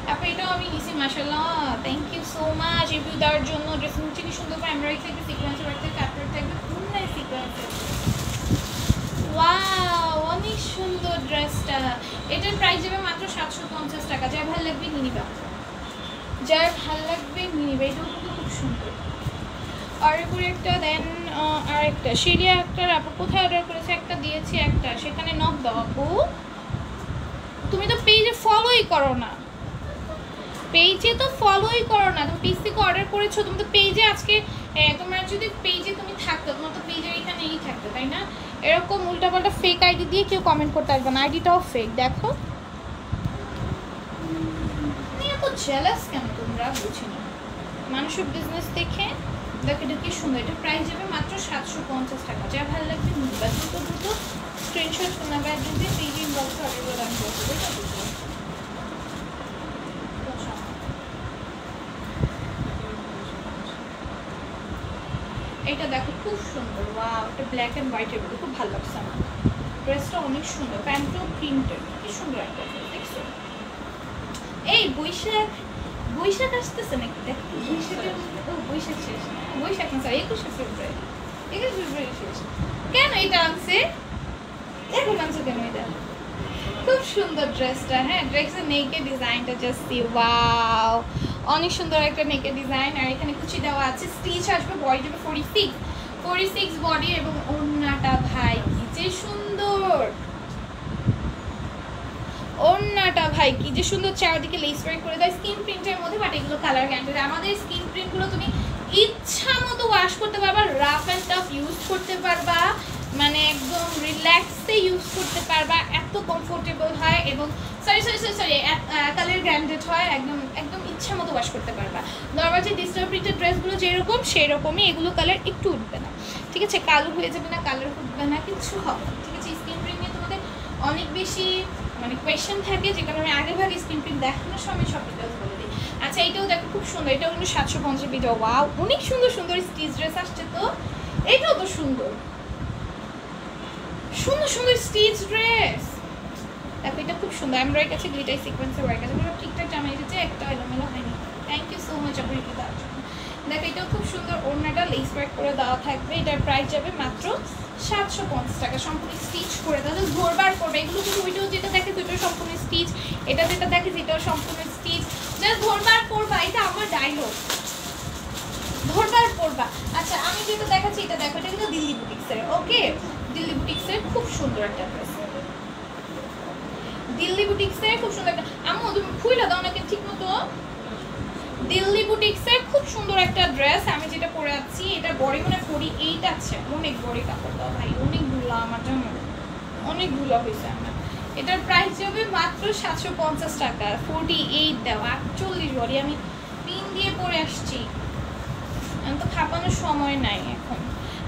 তারপর এটাও আমি নিছি, মাশাআল্লাহ, thank you so much review দেওয়ার জন্য। ড্রেসের নিচে কি সুন্দর করে এমব্রয়ডারি থাকবে, সিকোয়েন্সের ওয়ার্ক থাকবে, কাটওয়ার্ক থাকবে, খুব নাইস সিকোয়েন্সের। ওয়াও, অনেক সুন্দর ড্রেসটা। এটার প্রাইস যাবে মাত্র 750 টাকা। যার ভালো লাগবে নিয়ে নিবা, যার ভালো লাগবে নিয়ে নিবা। এটাও কিন্তু খুব সুন্দর। আর উপরে একটা দেন, আর একটা সিরিয়া একটা আপু কোথায় অর্ডার করেছে, একটা দিয়েছি, একটা সেখানে নক দাও আপু। তুমি তো পেজে ফলোই করো না, পেজে তো ফলোই করো না। তুমি পেজ থেকে অর্ডার করেছো, তুমি তো পেজে আজকে, তোমার যদি পেজে তুমি থাকতো, তোমার তো পেজের এখানেই থাকতো, তাই না? এরকম উল্টাপাল্টা ফেক আইডি দিয়ে কেউ কমেন্ট করতে আসবে না, আইডিটাও ফেক। দেখো এত জেলাস কেন তোমরা, বুঝি না। মানুষের বিজনেস দেখে দেখো, এটা কি সুন্দর। এটা প্রাইস যাবে মাত্র 750 টাকা। যা ভালো লাগবে নিবা, দুটো স্ক্রিনশট শোনাবে, যদি পেজ ইনবক্সে অর্ডার করে আমি বলতে পারি। এটা দেখো খুব সুন্দর, ওয়াও, এটা ব্ল্যাক এন্ড হোয়াইটের মধ্যে খুব ভালো লাগছে আমার। ড্রেসটা অনেক সুন্দর, প্যান্টও প্রিন্টেড, কি সুন্দর একটা দেখছো। এই বৈশাখ আসতেছে নাকি, দেখো বৈশাখ শেষ, বৈশাখ না স্যার 21শে ফেব্রুয়ারি, 21শে ফেব্রুয়ারি শেষ। কেন এটা আনছে, এখন আনছে কেন এটা? খুব সুন্দর ড্রেসটা। হ্যাঁ, ড্রেসের নেকের ডিজাইনটা জাস্ট সি, ওয়াও, অনেক সুন্দর একটা নেকের ডিজাইন। আর এখানে কুচি দেওয়া আছে, স্টিচ আসবে, বডি যাবে 46 বডি, এবং ওড়নাটা ভাই কি যে সুন্দর, ওড়নাটা ভাই কি যে সুন্দর, চারদিকে লেস ওয়ার্ক করে দেয় স্কিন প্রিন্টের মধ্যে, বাট এগুলো কালার গ্যারান্টেড। আমাদের স্কিন প্রিন্টগুলো তুমি ইচ্ছা মতো ওয়াশ করতে পারবা, রাফ অ্যান্ড টাফ ইউজ করতে পারবা, মানে একদম রিল্যাক্সে ইউজ করতে পারবা, এত কমফোর্টেবল হয়, এবং সরি কালার গ্যারান্টেড হয়, একদম ইচ্ছা মতো ওয়াশ করতে পারবা। নর্মাল যে ডিজিটাল প্রিন্টেড ড্রেসগুলো যেরকম সেরকমই, এগুলো কালার একটু উঠবে না, ঠিক আছে? কালো হয়ে যাবে না, কালার উঠবে না, কিছু হবে না, ঠিক আছে? স্কিন প্রিন্ট নিয়ে তোমাদের অনেক বেশি মানে কোয়েশ্চেন থাকে, যে কারণে আগে ভাগে স্কিন প্রিন্ট দেখানোর সময় সব ডিটেলস বলে দিই। আচ্ছা, এটাও দেখো খুব সুন্দর, এটাও কিন্তু 750 ভিডিও। ওয়াও, অনেক সুন্দর সুন্দর স্টিচ ড্রেস আসছে তো। এটাও তো সুন্দর স্টিচ ড্রেস। দেখো এটা খুব সুন্দর, এমব্রয়ডারি কাছে গ্লিটার সিকোয়েন্সের ওয়ার্ক আছে, পুরো ঠিকঠাক জামা এসেছে, একটা এলোমেলো হয়নি। থ্যাংক ইউ সো মাচ আপু রিভিউ দেওয়ার জন্য। দেখো এটাও খুব সুন্দর, ওড়নাটা লেস ওয়ার্ক করে দেওয়া থাকবে। এটার প্রাইস যাবে মাত্র 750 টাকা, সম্পূর্ণ স্টিচ করে দেওয়া। ধরবার করবে, এগুলো কিন্তু ওইটাও যেটা দেখে দুইটাও সম্পূর্ণ স্টিচ, এটা যেটা দেখে যেটাও সম্পূর্ণ স্টিচ, জাস্ট ধরবার করবা, এটা আমার ডায়লগ, ধরবার করবা। আচ্ছা, আমি যেটা দেখাচ্ছি এটা দেখো, এটা কিন্তু দিল্লি বুটিক্সের। ওকে, দিল্লি বুটিক্সের খুব সুন্দর একটা ড্রেস, দিল্লি বুটিক্সের খুব সুন্দর একটা, আম্মু তুমি খুইলা দাও নাকি ঠিক মতো। দিল্লি বুটিক্সের খুব সুন্দর একটা ড্রেস, আমি যেটা পরে আছি, এটা বডি মানে 48 আছে, অনেক বড় কাপড় দাও ভাই, অনেকগুলো আমার জন্য, অনেকগুলো হয়েছে আমার। এটার প্রাইস যাবে মাত্র 750 টাকা, 48 দেওয়া, 48 বডি, আমি পিন দিয়ে পরে আসছি, আমি তো খাপানোর সময় নাই এখন।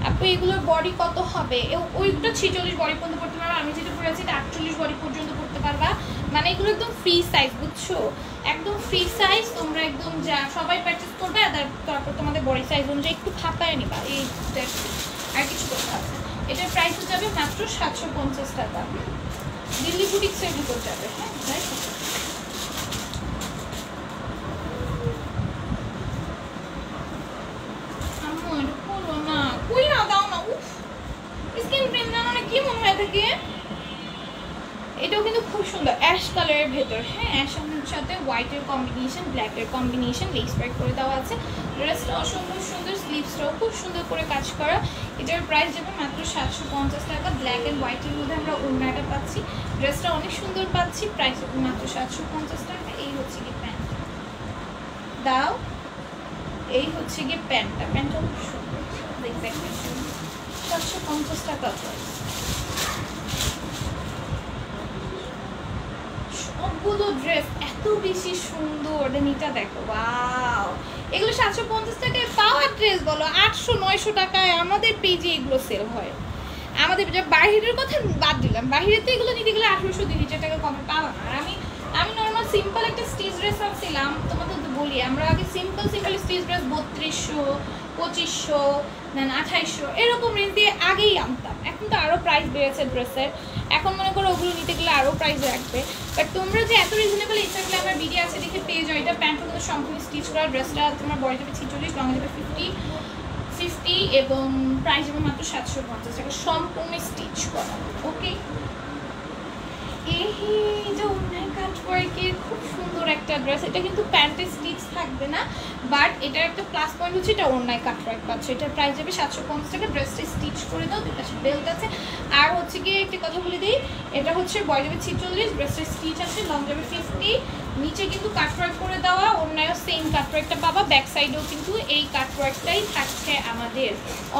আপু এগুলোর বডি কত হবে? ওইগুলো 46 বডি পর্যন্ত পড়তে পারবা, আমি যেটা পরে আছি এটা 48 বডি পর্যন্ত পড়তে পারবা। মানে এগুলো একদম ফ্রি সাইজ, বুঝছো, একদম ফ্রি সাইজ। তোমরা একদম যা সবাই পারচেজ করবে, তারপর তোমাদের বডি সাইজ অনুযায়ী একটু খাপায় নিবা, এই আর কিছু কথা আছে। এটার প্রাইস যাবে মাত্র 750 টাকা। দিল্লি বুটিক্সের ভিতর যাবে। হ্যাঁ না, কই না দাও না, উফ স্কিন প্রিন্ট না, মানে কি মনে হয় থাকে। এটাও কিন্তু খুব সুন্দর অ্যাশ কালারের ভেতর। হ্যাঁ, অ্যাশের সাথে হোয়াইটের কম্বিনেশন, ব্ল্যাকের কম্বিনেশন, লেস ওয়ার্ক করে দেওয়া আছে। ড্রেসটা অসম্ভব সুন্দর, স্লিভসটাও খুব সুন্দর করে কাজ করা। এটার প্রাইস যাবে মাত্র 750 টাকা। ব্ল্যাক অ্যান্ড হোয়াইটের মধ্যে আমরা ওড়নাটা পাচ্ছি, ড্রেসটা অনেক সুন্দর পাচ্ছি। প্রাইস যাবে মাত্র 750 টাকা। এই হচ্ছে কি প্যান্ট দাও, এই হচ্ছে গিয়ে প্যান্টটা খুব সুন্দর, এক্স্যাক্টলি 750 টাকা প্রাইস। সবগুলো ড্রেস এত বেশি সুন্দর, নিটা দেখো, ওয়াও। এগুলো 750 টাকায় পাওয়ার ড্রেস বলো, 800-900 টাকায় আমাদের পেজে এগুলো সেল হয়। আমাদের বাহিরের কথা বাদ দিলাম, বাহিরে তো এগুলো নিতে গেলে 1800-2000 টাকা কমে পাওয়া না। আর আমি নর্মাল সিম্পল একটা স্টিচ ড্রেস আনছিলাম, তোমাদের তো বলি আমরা আগে সিম্পল স্টিচ ড্রেস 3200, 2500, দেন 2800 এরকম রেঞ্জ দিয়ে আগেই আনতাম। এখন তো আরও প্রাইস বেড়েছে ড্রেসের, এখন মনে করো ওগুলো নিতে গেলে আরও প্রাইস রাখবে। বাট তোমরা যে এত রিজনেবল ইচ্ছা করলে আমার ভিডিও আছে দেখে পেয়ে যাও। এটা প্যান্টটা কিন্তু সম্পূর্ণ স্টিচ করা, ড্রেসটা তোমার বডি যাবে 46, লং যাবে 50 এবং প্রাইস যাবে মাত্র 750 টাকা, সম্পূর্ণ স্টিচ করা। ওকে, এই যে অন্যায় কাটওয়ার্কের খুব সুন্দর একটা ড্রেস। এটা কিন্তু প্যান্টে স্টিচ থাকবে না, বাট এটার একটা প্লাস পয়েন্ট হচ্ছে এটা অন্যায় কাটওয়ার্ক পাচ্ছে। এটার প্রাইস যাবে 750 টাকা। ড্রেসটা স্টিচ করে দাও, দুই পাশে বেল্ট আছে। আর হচ্ছে গিয়ে একটা কথা বলে দিই, এটা হচ্ছে বডি যাবে 46, ড্রেসটা স্টিচ আছে, লং যাবে 50, নিচে কিন্তু কাটওয়ার্ক করে দেওয়া, অন্যায় সেম কাটওয়ার্কটা পাবা। ব্যাক সাইডেও কিন্তু এই কাটওয়ার্কটাই থাকছে আমাদের,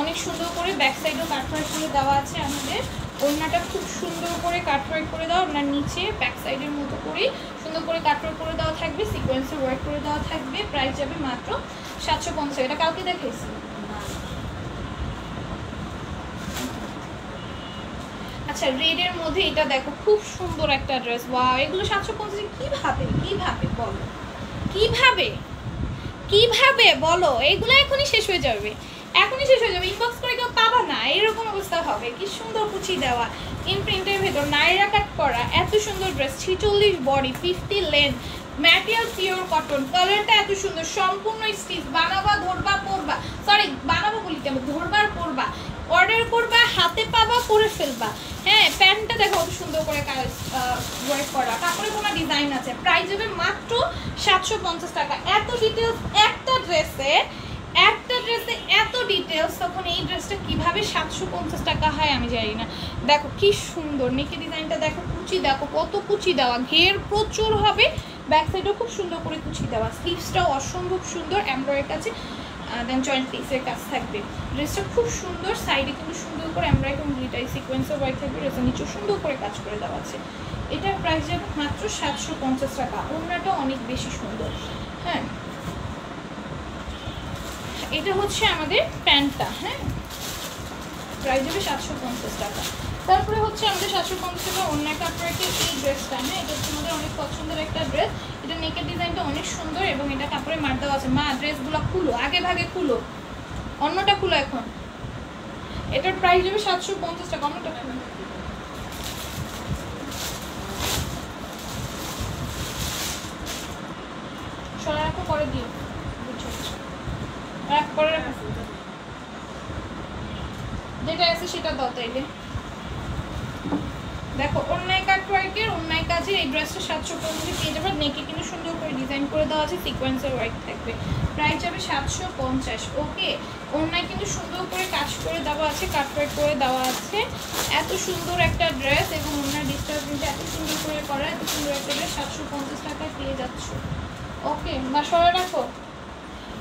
অনেক সুন্দর করে ব্যাক সাইডেও কাটওয়ার্ক করে দেওয়া আছে আমাদের। ওড়নাটা খুব সুন্দর করে কাটওয়ার্ক করে দেওয়া, ওড়নার নিচে ব্যাক সাইডের মতো করে সুন্দর করে কাটওয়ার্ক করে দেওয়া থাকবে, সিকোয়েন্সের ওয়ার্ক করে দেওয়া থাকবে। প্রাইস যাবে মাত্র 750। এটা কালকে দেখাইছি। আচ্ছা, রেডের মধ্যে এটা দেখো, খুব সুন্দর একটা ড্রেস। ওয়াও, এগুলো 750 কিভাবে বলো, কিভাবে বলো? এগুলো এখনই শেষ হয়ে যাবে, ইনবক্স করে কেউ পাবা না, এরকম অবস্থা হবে। কি সুন্দর কুচি দেওয়া, ইন প্রিন্টের ভেতর নাইরা কাট করা, এত সুন্দর dress, 46 body, 50 length, material pure cotton, কালারটা এত সুন্দর, সম্পূর্ণ স্টিচ। বানাবা, ধরবা, পরবা, সরি বানাবা বলি কেন, ধরবার পরবা, অর্ডার করবা, হাতে পাবা, পরে ফেলবা। হ্যাঁ, প্যান্টটা দেখো কত সুন্দর করে ওয়ার্ক করা, কাপড়ে কোনো ডিজাইন আছে। প্রাইস যাবে মাত্র 750 টাকা। এত ডিটেলস একটা ড্রেসে এত ডিটেলস, তখন এই ড্রেসটা কিভাবে 750 টাকা হয় আমি জানি না। দেখো কি সুন্দর নেকের ডিজাইনটা, দেখো কুচি, দেখো কত কুচি দেওয়া, ঘের প্রচুর হবে, ব্যাক সাইডেও খুব সুন্দর করে কুচি দেওয়া, স্লিভসটাও অসম্ভব সুন্দর, এমব্রয়ডারি কাছে, দেন জয়েন্ট পিসের কাজ থাকবে। ড্রেসটা খুব সুন্দর, সাইডে কিন্তু সুন্দর করে এমব্রয়ডারি এবং গ্লিটারি সিকোয়েন্সের ওয়ার্ক থাকবে, ড্রেসের নিচে সুন্দর করে কাজ করে দেওয়া আছে। এটার প্রাইস যাবে মাত্র 750 টাকা। ওড়নাটা অনেক বেশি সুন্দর। হ্যাঁ, এটা হচ্ছে আমাদের প্যান্টটা। হ্যাঁ, প্রাইস যাবে 750 টাকা। তারপরে হচ্ছে আমাদের 750 টাকা অন্য কাপড়ের এই ড্রেসটা। হ্যাঁ, এটা তোমাদের অনেক পছন্দের একটা ড্রেস। এটা নেকের ডিজাইনটা অনেক সুন্দর এবং এটা কাপড়ে মার দেওয়া আছে। মা, ড্রেসগুলো খুলো, আগে ভাগে খুলো, অন্যটা খুলো এখন। এটার প্রাইস যাবে 750 টাকা। অন্যটা খুলো, সরা রাখো, পরে দিও, বুঝছো, পরে রাখো, যেটা আছে সেটা দাও তাইলে। দেখো অন্যায় কাটওয়ার্কের, অন্যায় কাজের এই ড্রেসটা 750 পেয়ে যাবে। নেকে কিন্তু সুন্দর করে ডিজাইন করে দেওয়া আছে, সিকোয়েন্সের ওয়ার্ক থাকবে। প্রাইস যাবে 750। ওকে, অন্যায় কিন্তু সুন্দর করে কাজ করে দেওয়া আছে, কাটওয়ার্ক করে দেওয়া আছে। এত সুন্দর একটা ড্রেস এবং অন্যায় ডিসটার্বিংটা এত সুন্দর করে করা, এত সুন্দর একটা ড্রেস 750 টাকায় পেয়ে যাচ্ছ। ওকে, বা সরে রাখো,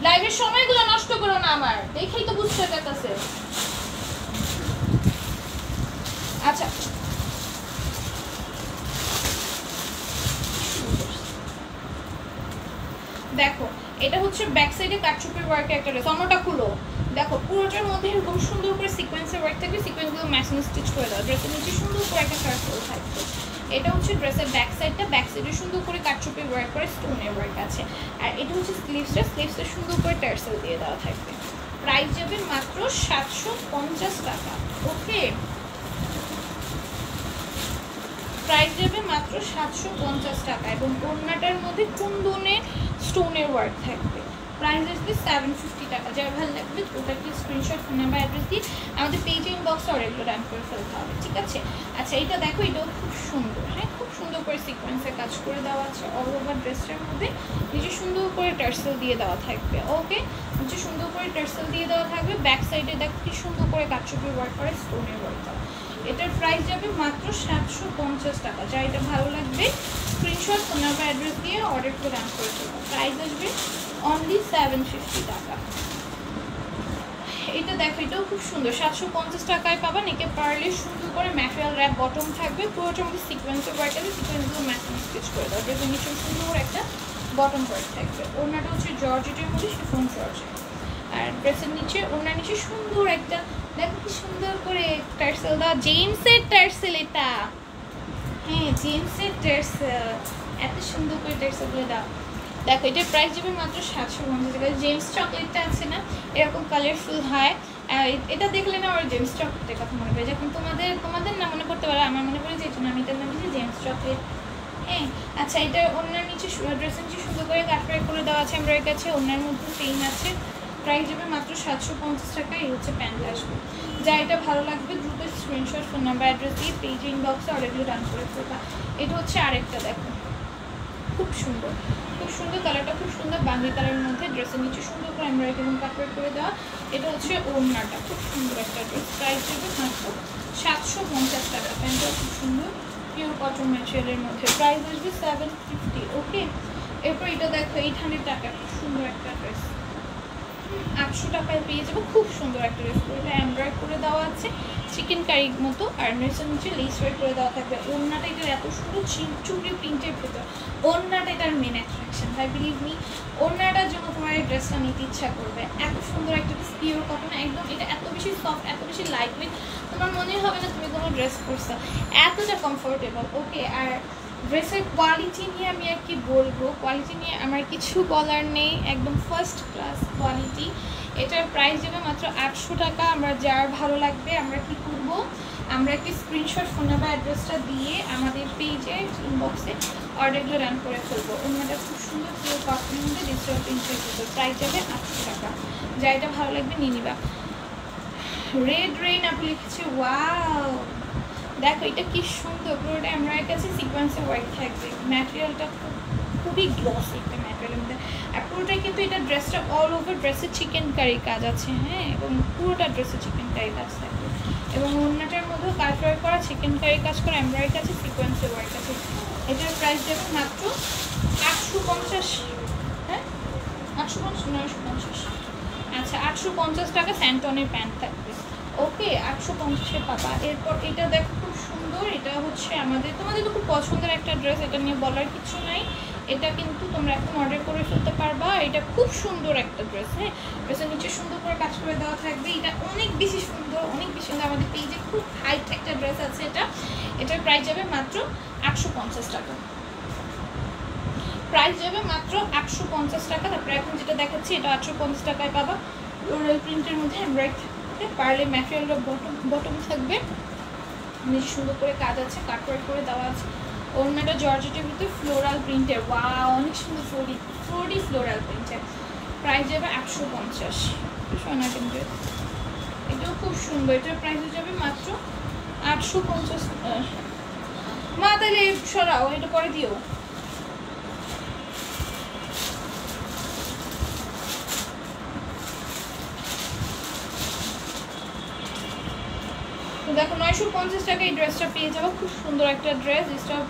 লাইভের সময়গুলো নষ্ট করো না, আমার দেখেই তো বুঝতে পারতেছে। আচ্ছা, দেখো এটা হচ্ছে ব্যাক সাইডে কাটচুপির ওয়ার্কে একটা ড্রেস। অন্যটা খুলো, দেখো পুরোটার মধ্যে এরকম সুন্দর করে সিকোয়েন্সের ওয়ার্ক থাকবে, সিকোয়েন্সগুলো ম্যাচিং স্টিচ করে দেওয়া, ড্রেসের নিচে সুন্দর করে একটা টার্সেল থাকবে। এটা হচ্ছে ড্রেসের ব্যাক সাইডটা, ব্যাক সাইডে সুন্দর করে কাটচুপি ওয়ার্ক করে স্টোনের ওয়ার্ক আছে। আর এটা হচ্ছে স্লিভসটা সুন্দর করে টার্সেল দিয়ে দেওয়া থাকবে। প্রাইস যাবে মাত্র 750 টাকা। ওকে, প্রাইস যাবে মাত্র 750 টাকা এবং ওড়নাটার মধ্যে কুন্দনে স্টোনের ওয়ার্ক থাকবে। প্রাইস আসবে 750 টাকা। যার ভালো লাগবে ওটাকে স্ক্রিনশট, ফোন নাম্বার, অ্যাড্রেস দিয়ে আমাদের পেজে ইনবক্সে অর্ডারগুলো ডান করে ফেলতে হবে, ঠিক আছে? আচ্ছা, এটা দেখো, এটাও খুব সুন্দর, হ্যাঁ, খুব সুন্দর করে সিকোয়েন্সের কাজ করে দেওয়া আছে অল ওভার ড্রেসটার মধ্যে। নিচে সুন্দর করে টার্সেল দিয়ে দেওয়া থাকবে। ওকে, নিচে সুন্দর করে টার্সেল দিয়ে দেওয়া থাকবে। ব্যাক সাইডে দেখো কি সুন্দর করে কাটচুপি ওয়ার্ক করে স্টোনের ওয়ার্ক দেওয়া। এটার প্রাইস যাবে মাত্র 750 টাকা। যা এটা ভালো লাগবে স্ক্রিনশট, ফোন নাম্বার, অ্যাড্রেস দিয়ে অর্ডার করে ডান করে দেবো। প্রাইস আসবে অনলি 750 টাকা। এটা দেখো, এটাও খুব সুন্দর, 750 টাকায় পাবা। নেকে পারলে সুন্দর করে ম্যাটেরিয়াল র্যাপ বটম থাকবে, পুরোটার মধ্যে সিকোয়েন্সের ওয়ার্ক আছে, সিকোয়েন্সগুলো ম্যাচিং স্টিচ করে দাও। যেহেতু নিচে সুন্দর একটা বটম ওয়ার্ক থাকবে। ওড়নাটা হচ্ছে জর্জেটের মধ্যে শিফন জর্জেট। আর ড্রেসের নিচে, ওড়নার নিচে সুন্দর একটা, দেখো কি সুন্দর করে টার্সেল দেওয়া, জেমসের টার্সেল এটা, হ্যাঁ জেমসের টার্সেল, এত সুন্দর করে টার্সেলগুলো দাও। দেখো, এটার প্রাইস যাবে মাত্র 750 টাকা। জেমস চকলেটটা আছে না, এরকম কালারফুল হয়, এটা দেখলে না আমার জেমস চকলেটের কথা মনে পড়ে। যখন তোমাদের না মনে করতে পারো, আমার মনে পড়ে যে এটা আমি এটার নাম হচ্ছে জেমস চকলেট। হ্যাঁ, আচ্ছা, এটা ওড়নার নিচে, ড্রেসের নিচে সুন্দর করে কাটওয়ার্ক করে দেওয়া আছে, এমব্রয়ডারি কাছে, ওড়নার মধ্যে সেম আছে। প্রাইস যাবে মাত্র 750 টাকা। এই হচ্ছে প্যান্ট আসবে। যা এটা ভালো লাগবে দ্রুত স্ক্রিনশট, ফোন নাম্বার, অ্যাড্রেস দিয়ে পেজে ইনবক্সে অর্ডারগুলো ডান করে ফেলবা। এটা হচ্ছে আরেকটা, দেখো খুব সুন্দর, খুব সুন্দর, কালারটা খুব সুন্দর, বাঙ্গি কালারের মধ্যে, ড্রেসের নিচে সুন্দর করে এমব্রয়ডারি এবং কাটওয়ার্ক করে দেওয়া। এটা হচ্ছে ওড়নাটা, খুব সুন্দর একটা ড্রেস। প্রাইস যাবে মাত্র 750 টাকা। প্যান্টটা খুব সুন্দর, পিওর কটন ম্যাটেরিয়ালের মধ্যে। প্রাইস আসবে 750। ওকে, এরপর এটা দেখো, 800 টাকা, খুব সুন্দর একটা ড্রেস, 800 টাকায় পেয়ে যাবো। খুব সুন্দর একটা ড্রেস, এটা এমব্রয়ডারি করে দেওয়া আছে চিকেন কারির মতো, আর ড্রেসের নিচে লেস ওয়ার্ক করে দেওয়া থাকবে। ওড়নাটা এটার এত সুন্দর চুড়ি প্রিন্টের ভেতর, ওড়নাটা এটার মেন অ্যাট্রাকশন। ভাই বিলিভ মি, ওড়নাটার জন্য তোমার এই ড্রেসটা নিতে ইচ্ছা করবে। এত সুন্দর একটা ড্রেস, পিওর কটন একদম, এটা এত বেশি সফট, এত বেশি লাইট ওয়েট, তোমার মনে হবে না তুমি কোনো ড্রেস পরছো, এতটা কমফোর্টেবল। ওকে, আর ড্রেসের কোয়ালিটি নিয়ে আমি আর কি বলবো, কোয়ালিটি নিয়ে আমার কিছু বলার নেই, একদম ফার্স্ট ক্লাস কোয়ালিটি। এটার প্রাইস যাবে মাত্র 800 টাকা। আমরা যার ভালো লাগবে আমরা কি করব, আমরা একটি স্ক্রিনশট, ফোন নাম্বার, অ্যাড্রেসটা দিয়ে আমাদের পেজে ইনবক্সে অর্ডারগুলো রান করে ফেলবো। ওনাটা খুব সুন্দর পিওর কটনের মধ্যে ডিজিটাল প্রিন্টের ভিতর। প্রাইস যাবে 800 টাকা। যা এটা ভালো লাগবে নিয়ে নিবা। রেড রেইন আপনি লিখেছে, ওয়াও দেখো এটা কি সুন্দর, পুরোটা আমার কাছে সিকোয়েন্সের ওয়ার্ক থাকবে। ম্যাটেরিয়ালটা খুবই গ্লসি একটা ম্যাটেরিয়ালের মধ্যে, আর পুরোটাই কিন্তু এটা ড্রেসটা অল ওভার ড্রেসে চিকেন কারি কাজ আছে, হ্যাঁ, এবং পুরোটা ড্রেসে চিকেন কারি কাজ থাকবে। এবং ওড়নাটার মধ্যেও কাজ ওয়ার্ক করা, চিকেন কারি কাজ করা, এমব্রয়ডারি কাছে, সিকোয়েন্সের ওয়ার্ক আছে। এটার প্রাইস যাবে মাত্র 850, হ্যাঁ 850, 950, আচ্ছা 850 টাকা। স্যান্টনের প্যান্ট থাকবে। ওকে, 850-এ পাবা। এরপর এটা দেখো খুব সুন্দর, এটা হচ্ছে তোমাদের তো খুব পছন্দের একটা ড্রেস, এটা নিয়ে বলার কিছু নাই। এটা কিন্তু তোমরা এখন অর্ডার করে ফেলতে পারবা। এটা খুব সুন্দর একটা ড্রেস, হ্যাঁ, ড্রেসের নিচে সুন্দর করে কাজ করে দেওয়া থাকবে। এটা অনেক বেশি সুন্দর, অনেক বেশি সুন্দর। আমাদের পেজে খুব হাইট একটা ড্রেস আছে এটা। এটার প্রাইস যাবে মাত্র 850 টাকা। প্রাইস যাবে মাত্র 850 টাকা। তারপরে এখন যেটা দেখাচ্ছি এটা 850 টাকায় পাবা। ফ্লোরাল প্রিন্টের মধ্যে এমব্রয়ডারি থাকবে, পার্লে ম্যাটেরিয়ালটা বটম থাকবে, নিচে সুন্দর করে কাজ আছে, কাটওয়ার্ক করে দেওয়া আছে। ওড়নাটা জর্জেটের ভিতরে ফ্লোরাল প্রিন্টের, ওয়াও অনেক সুন্দর, ফ্লোরি ফ্লোরাল প্রিন্টের। প্রাইস যাবে 850। সোনা কিন্তু এটাও খুব সুন্দর, এটার প্রাইস যাবে মাত্র 850। মা তাহলে সরাও, এটা পরে দিও। দেখো 950 টাকা এই ড্রেসটা পেয়ে যাবো। খুব সুন্দর একটা ড্রেস, স্টাফ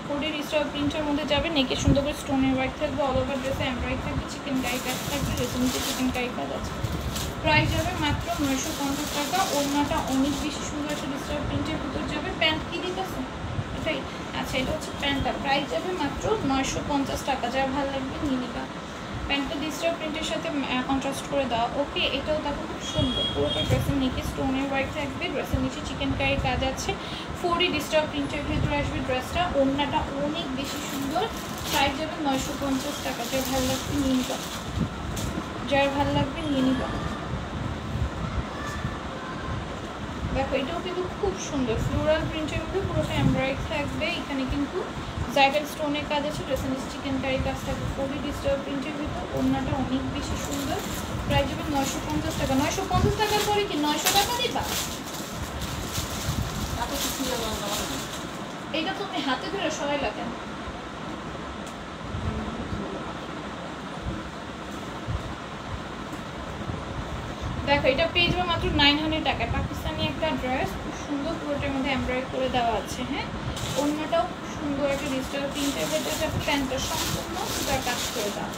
প্রিন্টের মধ্যে যাবে, নেকে সুন্দর করে স্টোনের ওয়ার্ক থাকবে, অল ওভার ড্রেসে এমব্রয়ডারি থাকবে, চিকেন কারি কাজ থাকবে, ড্রেসের নিচে চিকেন কারি কাজ আছে। প্রাইস যাবে মাত্র 950 টাকা। ওড়নাটা অনেক বেশি সুন্দর একটা স্টাফ প্রিন্টের ভিতর যাবে। প্যান্ট কি দিতেছে এটাই, আচ্ছা এটা হচ্ছে প্যান্টটা। প্রাইস যাবে মাত্র 950 টাকা। যার ভালো লাগবে নিয়ে নিবা। প্যান্টটা ডিজিটাল প্রিন্টের সাথে কন্ট্রাস্ট করে দেওয়া। ওকে, এটাও দেখো খুব সুন্দর, পুরোটা ড্রেসের নিচে স্টোনের ওয়ার্ক থাকবে, ড্রেসের নিচে চিকেন কারি কাজ আছে, 4D ডিজিটাল প্রিন্টের ভেতরে আসবে ড্রেসটা। ওড়নাটা অনেক বেশি সুন্দর, প্রাইস যাবে 950 টাকা। যার ভালো লাগবে নিয়ে নিবা, যার ভালো লাগবে নিয়ে নিবা। দেখো এটাও কিন্তু খুব সুন্দর, ফ্লোরাল প্রিন্টের মধ্যে পুরোটা এমব্রয়ডারি থাকবে, এখানে কিন্তু জাইডাল স্টোনের কাজ আছে, ড্রেসের নিচে চিকেন কারি কাজ থাকবে, 4D ডিজিটাল প্রিন্টের ভিতর। ওড়নাটা অনেক বেশি সুন্দর, প্রাইস যাবে 950 টাকা। 950 টাকার পরে কি 900 টাকা দিবা? এইটা তুমি হাতে ধরে সবাই লাগেন। দেখো এটা পেয়ে যাবে মাত্র 900 টাকায়। পাকিস্তানি একটা ড্রেস, খুব সুন্দর, পুরোটার মধ্যে এমব্রয়ডারি করে দেওয়া আছে। হ্যাঁ, অন্যটাও খুব সুন্দর একটা ডিজিটাল প্রিন্টের ভেতরে যাবে, প্যান্টটা সম্পূর্ণ সুতার কাজ করে দেওয়া।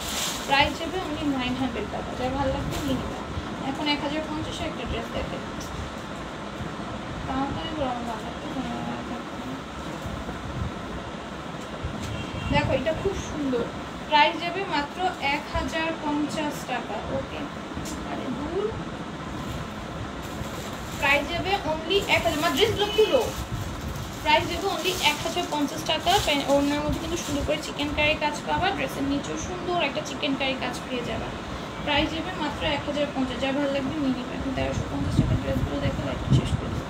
প্রাইস যাবে অনলি 900 টাকা। যার ভালো লাগবে নিয়ে নেবে। এখন 1050 একটা ড্রেস দেখে তাড়াতাড়ি গরম লাগবে। দেখো এটা খুব সুন্দর, প্রাইস যাবে মাত্র 1050 টাকা। ওকে, আরে দূর, প্রাইস যাবে অনলি 1000। মা ড্রেসগুলো খুলো, প্রাইস যাবে অনলি 1050 টাকা। ওড়নার মধ্যে কিন্তু সুন্দর করে চিকেন কারি কাজ পাবা, ড্রেসের নিচেও সুন্দর একটা চিকেন কারি কাজ পেয়ে যাবে। প্রাইস যাবে মাত্র 1050। যা ভালো লাগবে নিয়ে নেবে। এখন 1350 টাকার ড্রেসগুলো দেখে লাইটটা শেষ করে দেবো।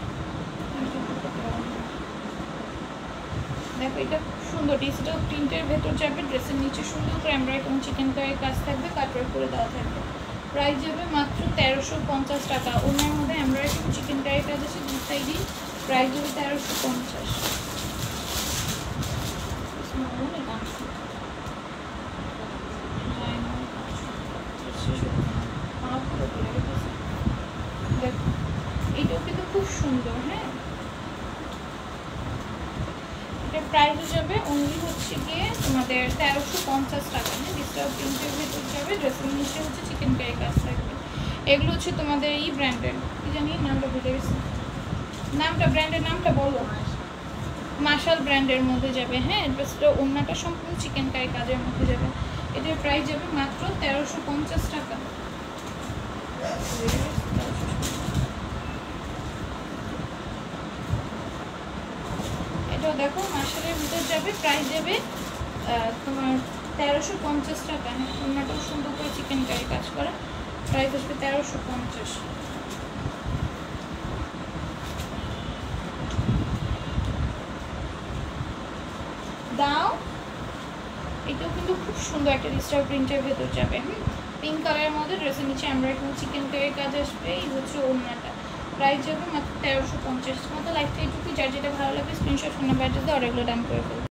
দেখো এটা খুব সুন্দর, ডিজিটাল প্রিন্টের ভেতর যাবে, ড্রেসের নিচে সুন্দর করে এমব্রয়ডারি এবং চিকেন কারি কাজ থাকবে, কাটওয়ার্ক করে দেওয়া থাকবে। প্রাইস যাবে মাত্র 1350 টাকা। ওনার মধ্যে এমব্রয়ডারি এবং চিকেন কারি কাজ আছে দুই সাইডই। প্রাইস যাবে 1350। দেখো এইটাও কিন্তু খুব সুন্দর। হ্যাঁ, এটা প্রাইস যাবে অনলি হচ্ছে গিয়ে তোমাদের 1350 টাকা। হ্যাঁ, ডিজিটাল প্রিন্টের ভেতর যাবে, ড্রেসের নিচে হচ্ছে চিকেন কারি কাজ থাকবে। এগুলো হচ্ছে তোমাদের এই ব্র্যান্ডের, কি জানি নামটা ভুলে গেছি, নামটা ব্র্যান্ডের নামটা বলো। মার্শাল ব্র্যান্ডের মধ্যে যাবে। হ্যাঁ, ড্রেসটা ওড়নাটা সম্পূর্ণ চিকেন কারি কাজের মধ্যে যাবে। এটার প্রাইস যাবে মাত্র 1350 টাকা। এটাও দেখো মার্শালের ভিতর যাবে, প্রাইস যাবে তোমার 1350 টাকা। হ্যাঁ, ওড়নাটাও সুন্দর করে চিকেন কারি কাজ করা, প্রাইস আসবে 1350। দাও, এটাও কিন্তু খুব সুন্দর একটা ডিজিটাল প্রিন্টের ভেতর যাবে। পিঙ্ক কালারের মধ্যে, ড্রেসের নিচে এমব্রয়ডারি চিকেন কারির কাজ আসবে। এই হচ্ছে ওড়নাটা, প্রাইস যাবে মাত্র 1350 মতো। লাইফটা এইটুকুই, যার যেটা ভালো লাগবে স্ক্রিনশট ফোন নাম্বার দিয়ে অর্ডারগুলো ডান করে ফেলবে।